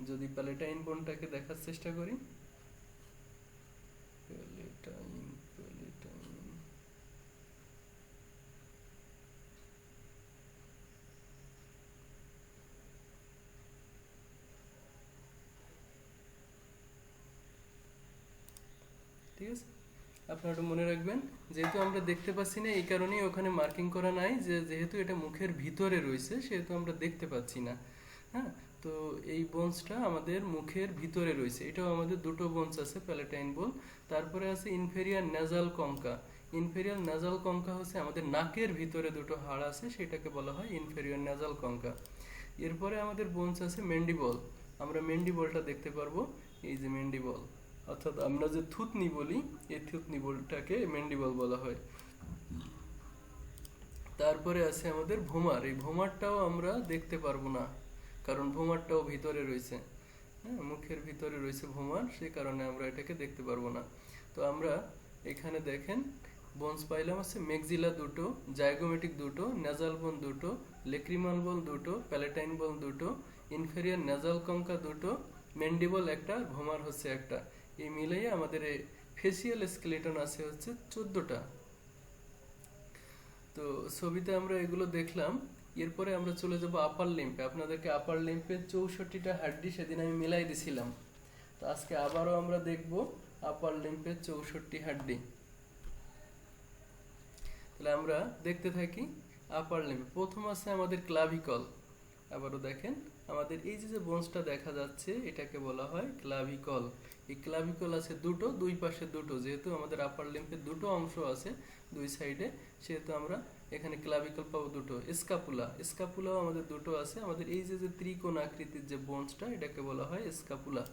যদি প্যালেটাইন বোনটাকে দেখার চেষ্টা করি, প্যালেটাইন প্যালেটাইন ঠিক আছে, আপনারা একটু মনে রাখবেন, যেহেতু আমরা দেখতে পাচ্ছি না, এই কারণেই ওখানে মার্কিং করা নাই, যে যেহেতু এটা মুখের ভিতরে রয়েছে সেহেতু আমরা দেখতে পাচ্ছি না। হ্যাঁ, তো এই বোনসটা আমাদের মুখের ভিতরে রয়েছে। এটাও আমাদের দুটো বোনস আছে, প্যালেটাইন বোন। তারপরে আছে inferior nasal concha. Inferior nasal concha হচ্ছে আমাদের নাকের ভিতরে দুটো হাড় আছে, সেটাকে বলা হয় ইনফেরিয়ার নেজাল কঙ্কা। এরপরে আমাদের বোনস আছে মেন্ডিবল। আমরা মেন্ডিবলটা দেখতে পারবো, এই যে মেন্ডিবল। অর্থাৎ আমরা যে থুতনি বলি এই থুতনি বলটাকে ম্যান্ডিবল বলা হয়। তারপরে আছে আমাদের ভোমার। এই ভোমারটাও আমরা দেখতে পারবো না, কারণ ভোমারটাও ভিতরে রয়েছে। হ্যাঁ, মুখের ভিতরে রয়েছে ভোমার, সে কারণে আমরা এটাকে দেখতে পারবো না। তো আমরা এখানে দেখেন বোনস পাইলাম আছে মেক্সিলা দুটো, জাইগোমেটিক দুটো, নেজাল বোন দুটো, লেক্রিমাল বোন দুটো, প্যালেটাইন বোন দুটো, ইনফেরিয়র নেজাল কঙ্কা দুটো, ম্যান্ডিবল একটা, ভোমার হচ্ছে একটা। এই মিলিয়ে আমাদের এই ফেসিয়াল স্কেলেটন আছে হচ্ছে 14টা। তো ছবিতে আমরা এগুলো দেখলাম। এরপরে আমরা চলে যাব আপার লিম্পে। আপনাদেরকে আপার লিম্পের 64টা হাড্ডি সেদিন আমি মিলাই দিছিলাম। তো আজকে আবারও আমরা দেখব আপার লিম্পের 64 হাড্ডি। তাহলে আমরা দেখতে থাকি আপার লিম্প। প্রথম আছে আমাদের ক্লাভিকল। আবারও দেখেন আমাদের এই যে বোনসটা দেখা যাচ্ছে এটাকে বলা হয় ক্লাভিকল। এই ক্লাভিকল আছে দুটো, দুই পাশে দুটো, যেহেতু আমাদের আপার লিম্পের দুটো অংশ আছে দুই সাইডে, সেহেতু আমরা এখানে ক্লাভিকল পাবো দুটো। স্কাপুলা, স্কাপুলাও আমাদের দুটো আছে। আমাদের এই যে ত্রিকোণ আকৃতির যে বোনসটা এটাকে বলা হয় স্কাপুলা।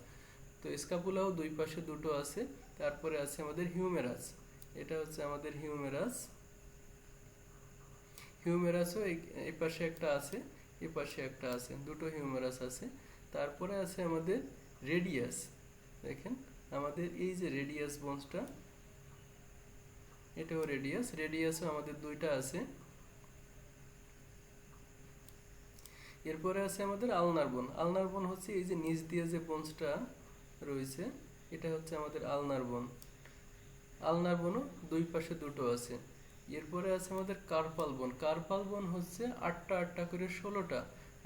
তো স্কাপুলাও দুই পাশে দুটো আছে। তারপরে আছে আমাদের হিউমেরাস। এটা হচ্ছে আমাদের হিউমেরাস। হিউমেরাসও এই পাশে একটা আছে, এই পাশে একটা আছে, দুটো হিউমেরাস আছে। তারপরে আছে আমাদের রেডিয়াস। দেখেন আমাদের এই যে রেডিয়াস বোনসটা, এটাও রেডিয়াস। রেডিয়াসও আমাদের দুইটা আছে। এরপরে আছে আমাদের আলনার বোন। আলনার বোন হচ্ছে এই যে নিচ দিয়ে যে বোনসটা রয়েছে, এটা হচ্ছে আমাদের আলনার বোন। আলনার বোনও দুই পাশে দুটো আছে। এরপরে আছে আমাদের কার্পাল বোন। কার্পাল বোন হচ্ছে 8টা 8টা করে 16টা।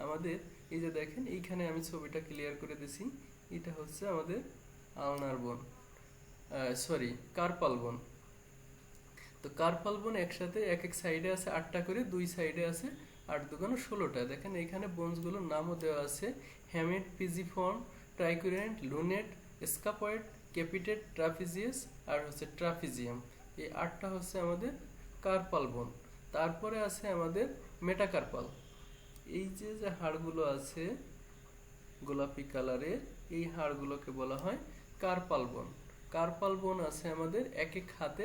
আমাদের এই যে দেখেন এইখানে আমি ছবিটা ক্লিয়ার করে দিছি, এটা হচ্ছে আমাদের আলনার বোন, সরি কার্পাল বোন। তো কার্পাল বোন একসাথে এক এক সাইডে আছে 8টা করে, দুই সাইডে আছে 8 দুগুণ 16টা। দেখেন এখানে বোনসগুলোর নামও দেওয়া আছে, হ্যামেট, পিজিফর্ম, ট্রাইকুরেন্ট, লুনেট, স্কাপয়েড, ক্যাপিটেট, ট্রাপিজিয়াস আর হচ্ছে ট্রাপিজিয়াম। এই 8টা হচ্ছে আমাদের কার্পাল বোন। তারপরে আছে আমাদের মেটাকার্পাল। এই যে যে হাড়গুলো আছে গোলাপি কালারের, এই হাড়গুলোকে বলা হয় কার্পাল বোন। কার্পাল বোন আছে আমাদের এক এক হাতে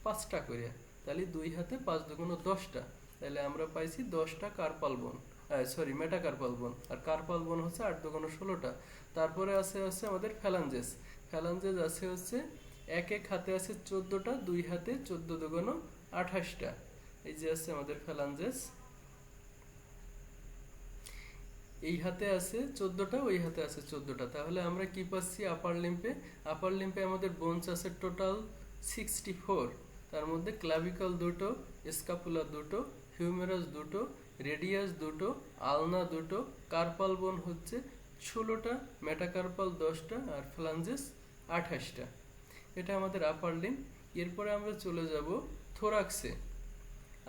5টা করে, তাহলে দুই হাতে 5 দুগুণ 10টা, তাহলে আমরা পাইছি 10টা কার্পাল বোন, সরি মেটাকার্পাল বোন। আর কার্পাল বোন হচ্ছে 8 দুগুণ 16টা। তারপরে আছে হচ্ছে আমাদের ফ্যালাঞ্জেস। ফ্যালাঞ্জেস আছে হচ্ছে এক এক হাতে আছে 14টা, দুই হাতে 14 দুগুণ 28টা। এই যে আছে আমাদের ফ্যালাঞ্জেস, এই হাতে আছে 14টা, ওই হাতে আছে 14টা। তাহলে আমরা কি পাচ্ছি আপার লিম্পে? আপার লিম্পে আমাদের বোনস আছে টোটাল 64। তার মধ্যে ক্লাভিকল দুটো, স্কাপুলা দুটো, হিউমেরাস দুটো, রেডিয়াস দুটো, আলনা দুটো, কার্পাল বোন হচ্ছে 16টা, মেটাকার্পাল 10টা আর ফ্লাঞ্জেস 28টা। এটা আমাদের আপার লিম্প। এরপরে আমরা চলে যাব থোরাক্সে।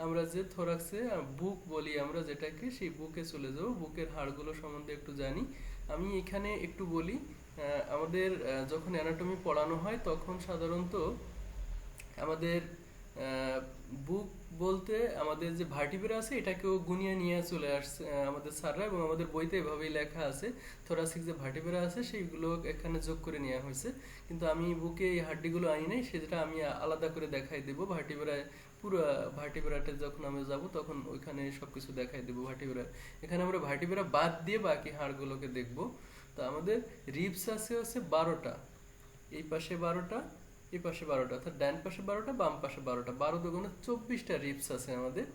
আমরা যে থোরাক্সে বুক বলি আমরা যেটাকে, সেই বুকে চলে যাব। বুকের হাড়গুলো সম্বন্ধে একটু জানি। আমি এখানে একটু বলি, আমাদের যখন অ্যানাটমি পড়ানো হয় তখন সাধারণত আমাদের বুক বলতে আমাদের যে ভার্টিব্রা আছে এটাকেও গুনিয়ে নিয়ে চলে আসছে আমাদের স্যাররা, এবং আমাদের বইতে এভাবেই লেখা আছে থোরাসিক যে ভার্টিব্রা আছে সেইগুলো এখানে যোগ করে নেওয়া হয়েছে। কিন্তু আমি বুকে এই হাড্ডিগুলো আনি নাই, সেটা আমি আলাদা করে দেখাই দেবো। ভার্টিব্রায় পুরো ভার্টিব্রাতে যখন আমরা যাব তখন ওইখানে সবকিছু দেখাই দেবো ভার্টিব্রা। এখানে আমরা ভার্টিব্রা বাদ দিয়ে বাকি হাড়গুলোকে দেখব। তো আমাদের রিবস আছে হচ্ছে 12টা, এই পাশে 12টা, এই পাশে 12টা, অর্থাৎ ডান পাশে 12টা, বাম পাশে 12টা, 12 দুগুণে 24টা রিবস আছে আমাদের।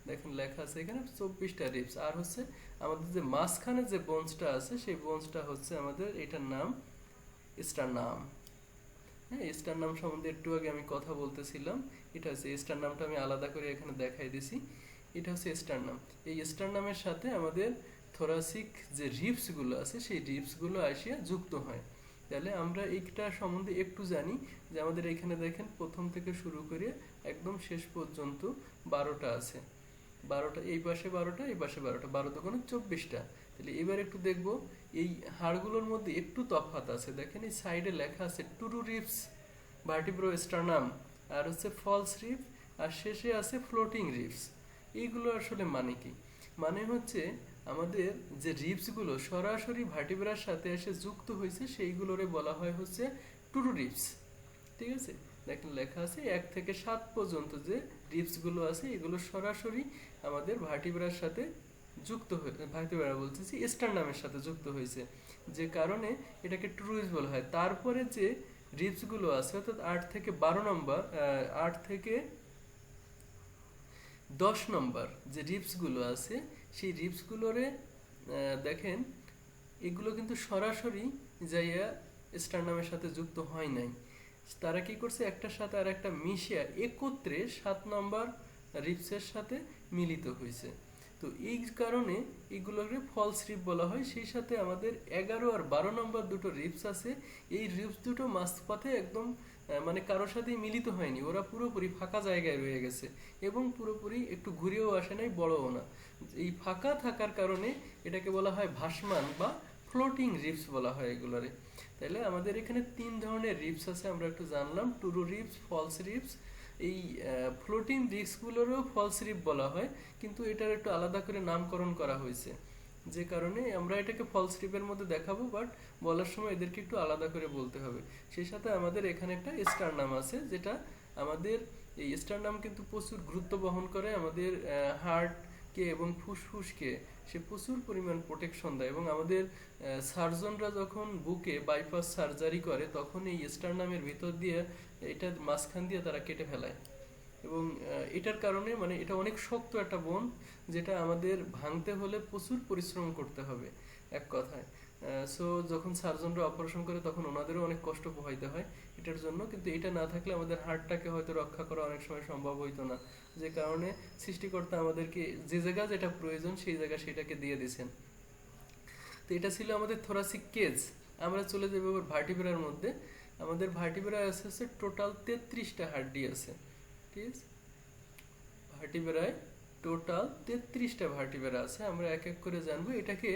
দেখেন লেখা আছে এখানে 24টা রিবস। আর হচ্ছে আমাদের যে মাঝখানে যে বোনসটা আছে সেই বোনসটা হচ্ছে আমাদের, এটার নাম স্টারনাম। হ্যাঁ, স্টারনাম সম্বন্ধে একটু আগে আমি কথা বলতেছিলাম। এটা হচ্ছে স্টারনামটা, আমি আলাদা করে এখানে দেখাই দিছি। এটা হচ্ছে স্টারনাম। এই স্টারনামের সাথে আমাদের থোরাসিক যে রিবসগুলো আছে সেই রিবসগুলো আসিয়া যুক্ত হয়। তাহলে আমরা এইটা সম্বন্ধে একটু জানি যে আমাদের এখানে দেখেন প্রথম থেকে শুরু করে একদম শেষ পর্যন্ত 12টা আছে। 12টা, এই পাশে 12টা, এই পাশে 12টা, 12 দুগুণে 24টা। তাহলে এবার একটু দেখব এই হাড়গুলোর মধ্যে একটু তফাৎ আছে। দেখেন এই সাইডে লেখা আছে টুরু রিবস, ভার্টিব্রো স্টারনাম, আর হচ্ছে ফলস রিব, আর শেষে আছে ফ্লোটিং রিবস। এইগুলো আসলে মানে কি? মানে হচ্ছে আমাদের যে রিবসগুলো সরাসরি ভার্টিব্রার সাথে এসে যুক্ত হয়েছে সেইগুলোরে বলা হয় হচ্ছে টুরু রিপস। ঠিক আছে, দেখেন লেখা আছে 1 থেকে 7 পর্যন্ত যে রিপস গুলো আছে এগুলো সরাসরি আমাদের ভার্টিব্রার সাথে যুক্ত হয়ে, ভার্টিব্রা বলতেছি স্টারনামের সাথে যুক্ত হয়েছে, যে কারণে এটাকে টুরু রিপস বলা হয়। তারপরে যে রিপস গুলো আছে অর্থাৎ 8 থেকে 12 নম্বর, 8 থেকে 10 নম্বর যে রিপস গুলো আছে সেই রিপস গুলোরে দেখেন এগুলো কিন্তু সরাসরি যাইয়া স্টারনামের সাথে যুক্ত হয় নাই, তারা কি করছে একটার সাথে আর একটা মিশিয়ে একত্রে 7 নম্বর রিপসের সাথে মিলিত হয়েছে। তো এই কারণে এগুলোকে ফলস রিপ বলা হয়। সেই সাথে আমাদের 11 আর 12 নম্বর দুটো রিপস আছে, এই রিপস দুটো মাঝপথে একদম মানে কারোর সাথেই মিলিত হয়নি, ওরা পুরোপুরি ফাঁকা জায়গায় রয়ে গেছে এবং পুরোপুরি একটু ঘুরেও আসে নাই, বড়ও না। এই ফাঁকা থাকার কারণে এটাকে বলা হয় ভাসমান বা ফ্লোটিং রিপস বলা হয় এগুলোরে। তাহলে আমাদের এখানে 3 ধরনের রিপস আছে, আমরা একটু জানলাম, টুরু রিপস, ফলস রিপস। এই ফ্লোটিং রিপসগুলোরও ফলস রিপ বলা হয়, কিন্তু এটার একটু আলাদা করে নামকরণ করা হয়েছে, যে কারণে আমরা এটাকে ফলস রিপের মধ্যে দেখাবো, বাট বলার সময় এদেরকে একটু আলাদা করে বলতে হবে। সেই সাথে আমাদের এখানে একটা স্টারনাম আছে, যেটা আমাদের এই স্টারনাম কিন্তু প্রচুর গুরুত্ব বহন করে আমাদের হার্টকে এবং ফুসফুসকে, সে প্রচুর পরিমাণ প্রোটেকশন দেয়। এবং আমাদের সার্জনরা যখন বুকে বাইপাস সার্জারি করে তখন এই স্টারনামের ভিতর দিয়ে এটা মাঝখান দিয়ে তারা কেটে ফেলায়। এবং এটার কারণে মানে এটা অনেক শক্ত একটা বোন, যেটা আমাদের ভাঙতে হলে প্রচুর পরিশ্রম করতে হবে এক কথায়। সো যখন সার্জনরা অপারেশন করে তখন ওনাদেরও অনেক কষ্ট পোহাইতে হয় এটার জন্য, কিন্তু এটা না থাকলে আমাদের হার্টটাকে হয়তো রক্ষা করা অনেক সময় সম্ভব হইতো না, যে কারণে সৃষ্টিকর্তা আমাদেরকে যে জায়গা যেটা প্রয়োজন সেই জায়গা সেটাকে দিয়ে দিয়েছেন। তো এটা ছিল আমাদের থোরাসিক কেজ। আমরা চলে যাবো এবার ভার্টিব্রার মধ্যে। আমাদের ভার্টিব্রা আছে টোটাল 33টা হাড্ডি আছে। ঠিক আছে, ভার্টিব্রায় টোটাল 33টা ভার্টিব্রা আছে। আমরা এক এক করে জানবো। এটাকে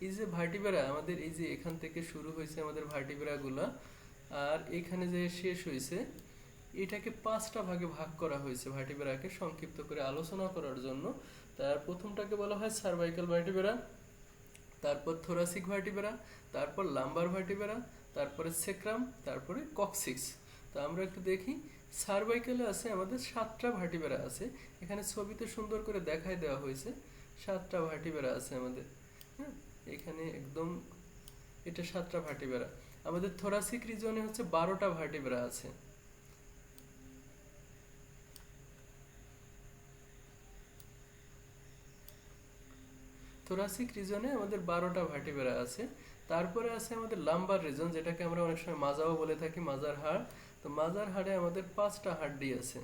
এই যে ভার্টিব্রা আমাদের এই যে এখান থেকে শুরু হয়েছে আমাদের ভার্টিব্রা গুলা, আর এখানে যে শেষ হয়েছে, এটাকে 5টা ভাগে ভাগ করা হয়েছে ভার্টিব্রাকে সংক্ষিপ্ত করে আলোচনা করার জন্য। তার প্রথমটাকে বলা হয় সার্ভাইকাল ভার্টিব্রা, তারপর থোরাসিক ভার্টিব্রা, তারপর লাম্বার ভার্টিব্রা, তারপরে সেক্রাম, তারপরে কক্সিক্স। তো আমরা একটু দেখি। সার্ভাইকালে আছে আমাদের 7টা ভার্টিব্রা আছে, এখানে ছবিতে সুন্দর করে দেখাই দেওয়া হয়েছে। 7টা ভার্টিব্রা আছে আমাদের, হ্যাঁ এখানে একদম এটা 7টা ভার্টিব্রা। আমাদের থোরাসিক রিজনে হচ্ছে 12টা ভার্টিব্রা আছে। থোরাসিক রিজনে আমাদের 12টা ভার্টিব্রা আছে। তারপরে আছে আমাদের লাম্বার রিজন, যেটাকে আমরা অনেক সময় মাজাও বলে থাকি, মাজার হাড়। তো মাজার হাড়ে আমাদের 5টা হাড্ডি আছে।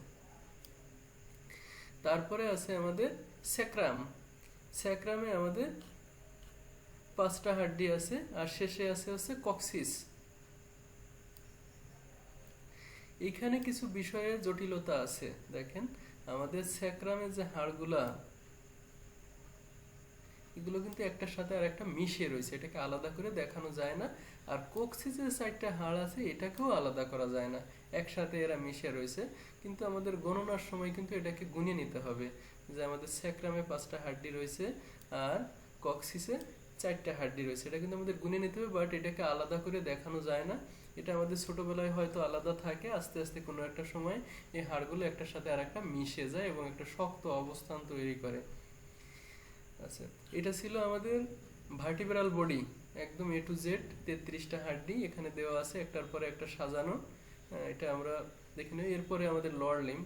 তারপরে আছে আমাদের স্যাক্রাম, স্যাক্রামে আমাদের 5টা হাড্ডি আছে। আর শেষে আছে হচ্ছে কক্সিস। এখানে কিছু বিষয়ের জটিলতা আছে। দেখেন আমাদের স্যাক্রামের যে হাড়গুলা, এগুলো কিন্তু একটার সাথে আর একটা মিশে রয়েছে, এটাকে আলাদা করে দেখানো যায় না। আর কোক্সিসের 4টা হাড় আছে, এটাকেও আলাদা করা যায় না, একসাথে এরা মিশে রয়েছে। কিন্তু আমাদের গণনার সময় কিন্তু এটাকে গুণে নিতে হবে, যে আমাদের স্যাক্রামে 5টা হাড্ডি রয়েছে আর কক্সিসে 4টা হাড্ডি রয়েছে, এটা কিন্তু আমাদের গুণে নিতে হবে, বাট এটাকে আলাদা করে দেখানো যায় না। এটা আমাদের ছোটবেলায় হয়তো আলাদা থাকে, আস্তে আস্তে কোনো একটা সময় এই হাড়গুলো একটার সাথে আর একটা মিশে যায় এবং একটা শক্ত অবস্থান তৈরি করে। আচ্ছা, এটা ছিল আমাদের ভার্টিব্রাল বডি, একদম এ টু জেড 33টা হাড্ডি এখানে দেওয়া আছে, একটার পরে একটা সাজানো। এটা আমরা দেখে নিই। এরপরে আমাদের লোয়ার লিম্ব,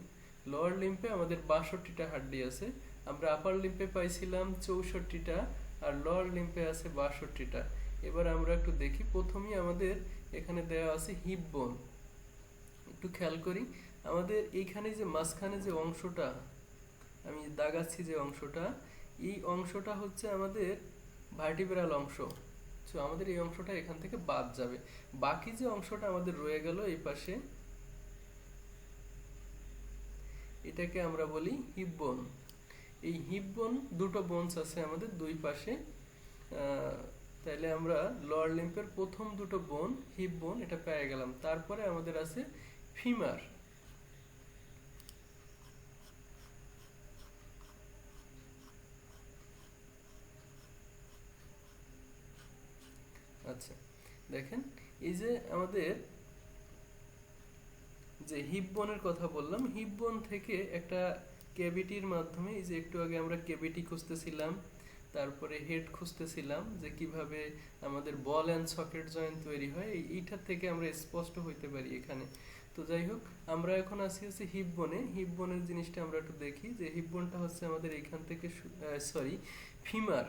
লোয়ার লিম্পে আমাদের 62টা হাড্ডি আছে। আমরা আপার লিম্পে পাইছিলাম 64টা, আর লোয়ার লিম্পে আছে 62টা। এবার আমরা একটু দেখি। প্রথমেই আমাদের এখানে দেওয়া আছে হিপ বোন। একটু খেয়াল করি, আমাদের এইখানে যে মাঝখানে যে অংশটা আমি দাগাচ্ছি, যে অংশটা, এই অংশটা হচ্ছে আমাদের ভার্টিব্রাল অংশ। সো আমাদের এই অংশটা এখান থেকে বাদ যাবে। বাকি যে অংশটা আমাদের রয়ে গেল এই পাশে, এটাকে আমরা বলি হিপ বোন। এই হিপ বোন দুটো বোনস আছে আমাদের দুই পাশে। তাইলে আমরা লোয়ার লিম্পের প্রথম দুটো বোন, হিপ বোন, এটা পেয়ে গেলাম। তারপরে আমাদের আছে ফিমার। আচ্ছা, দেখেন এই যে আমাদের যে হিপ বোনের কথা বললাম, হিপ বোন থেকে একটা ক্যাভিটির মাধ্যমে, এই যে একটু আগে আমরা ক্যাভিটি খুঁজতেছিলাম, তারপরে হেড খুঁজতেছিলাম যে কিভাবে আমাদের বল অ্যান্ড সকেট জয়েন্ট তৈরি হয়, এইটার থেকে আমরা স্পষ্ট হইতে পারি এখানে। তো যাই হোক, আমরা এখন আছি হচ্ছে হিপ বোনে। হিপ বোনের জিনিসটা আমরা একটু দেখি যে হিপ বোনটা হচ্ছে আমাদের এখান থেকে সরি ফিমার,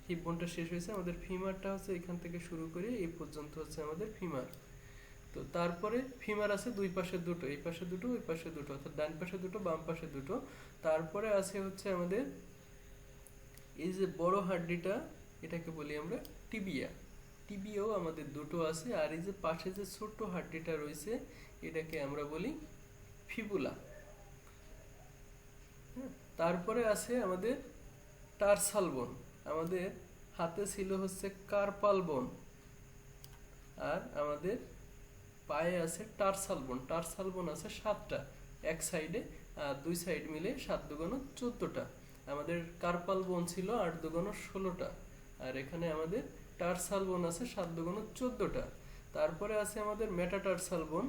হিপ বোনটা শেষ হয়েছে, আমাদের ফিমারটা হচ্ছে এখান থেকে শুরু করে এই পর্যন্ত হচ্ছে আমাদের ফিমার। তো তারপরে ফিমার আছে দুই পাশে দুটো, এই পাশে দুটো ওই পাশে দুটো, অর্থাৎ ডান পাশে দুটো বাম পাশে দুটো। তারপরে আছে হচ্ছে আমাদের এই যে বড় হাড্ডিটা, এটাকে বলি আমরা টিবিয়া। টিবিয়াও আমাদের দুটো আছে। আর এই যে পাশে যে ছোট্ট হাড্ডিটা রয়েছে, এটাকে আমরা বলি ফিবুলা। হ্যাঁ, তারপরে আছে আমাদের টার্সাল বোন। আমাদের হাতে ছিল হচ্ছে কার্পাল বোন, আর আমাদের পায়ে আছে টার্সাল বোন। টার্সাল বোন আছে 7টা এক সাইডে, আর দুই সাইড মিলে 7 দুগুণ 14টা। আমাদের কার্পাল বোন ছিল 8 দুগুণ 16টা, আর এখানে আমাদের টার্সাল বোন আছে 7 দুগুণ 14টা। তারপরে আছে আমাদের মেটাটার্সাল বোন।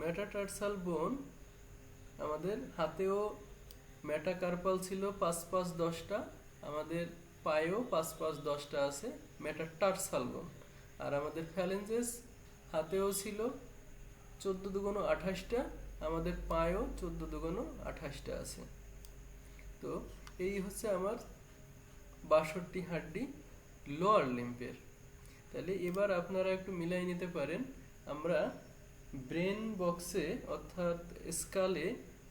মেটাটার্সাল বোন আমাদের হাতেও মেটাকার্পাল ছিল 5 5 10টা, আমাদের পায়েও 5 5 10টা আছে মেটাটার্সাল বোন। আর আমাদের ফ্যালেঞ্জেস হাতেও ছিল 14 দুগুণ 28টা, আমাদের পায়েও 14 দুগুণ 28টা আছে। তো এই হচ্ছে আমার 62 হাড্ডি লোয়ার লিম্পের। তাহলে এবার আপনারা একটু মিলাই নিতে পারেন। আমরা ব্রেন বক্সে অর্থাৎ স্কালে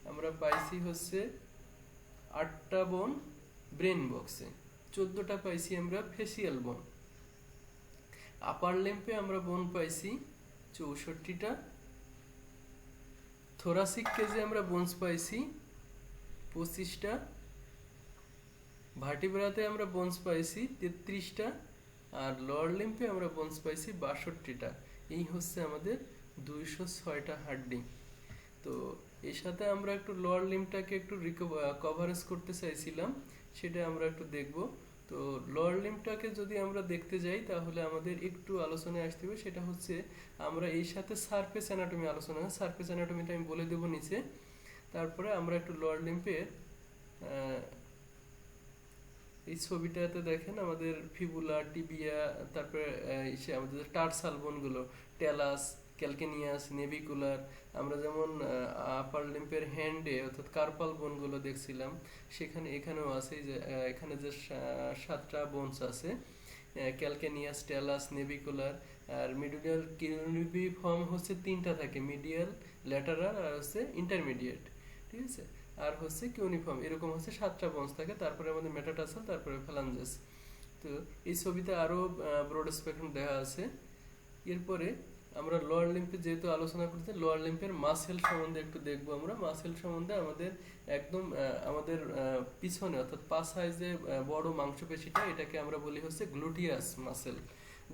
আমরা পাইছি হচ্ছে 8টা বোন ব্রেন বক্সে, 14টা পাইছি আমরা ফেসিয়াল বোন। আপার লিম্পে আমরা বোন পাইছি 64টা। থোরাসিক কেজে আমরা বোনস পাইছি 25টা। ভার্টিব্রাতে আমরা বোনস পাইছি 33টা। আর লোয়ার লিম্পে আমরা বোনস পাইছি 62টা। এই হচ্ছে আমাদের 206টা হাড্ডি। তো এর সাথে আমরা একটু লোয়ার লিম্পটাকে একটু কভারেজ করতে চাইছিলাম, সেটা আমরা একটু দেখব। তো লোয়ার লিম্পটাকে যদি আমরা দেখতে যাই তাহলে আমাদের একটু আলোচনায় আসতে হবে, সেটা হচ্ছে আমরা এই সাথে সারফেস অ্যানাটমি আলোচনা, সারফেস অ্যানাটমিটা আমি বলে দেবো নিচে। তারপরে আমরা একটু লোয়ার লিম্পের এই ছবিটাতে দেখেন আমাদের ফিবুলা, টিবিয়া, তারপরে আমাদের টার্সাল বোনগুলো টেলাস, ক্যালকেনিয়াস, নেভিকুলার। আমরা যেমন আপার লিম্পের হ্যান্ডে অর্থাৎ কার্পাল বোনগুলো দেখছিলাম, সেখানে এখানেও আছে যে এখানে যে 7টা বোনস আছে, ক্যালকেনিয়াস, টেলাস, নেভিকুলার। আর মিডিয়াল কিউনিফর্ম হচ্ছে 3টা থাকে, মিডিয়াল, ল্যাটারাল আর হচ্ছে ইন্টারমিডিয়েট, ঠিক আছে। আর হচ্ছে কিউনিফর্ম, এরকম হচ্ছে 7টা বোনস থাকে। তারপরে আমাদের মেটাটার্সাল, তারপরে ফ্যালাঞ্জেস। তো এই ছবিতে আরো ব্রড স্পেকট্রাম দেওয়া আছে। এরপরে আমরা লোয়ার লিম্পে যেহেতু আলোচনা করতে, লোয়ার লিম্পের মাসেল সম্বন্ধে একটু দেখবো। আমরা মাসেল সম্বন্ধে আমাদের একদম আমাদের পিছনে অর্থাৎ পাছায় যে বড় মাংসপেশিটা, এটাকে আমরা বলি হচ্ছে গ্লুটিয়াস মাসেল।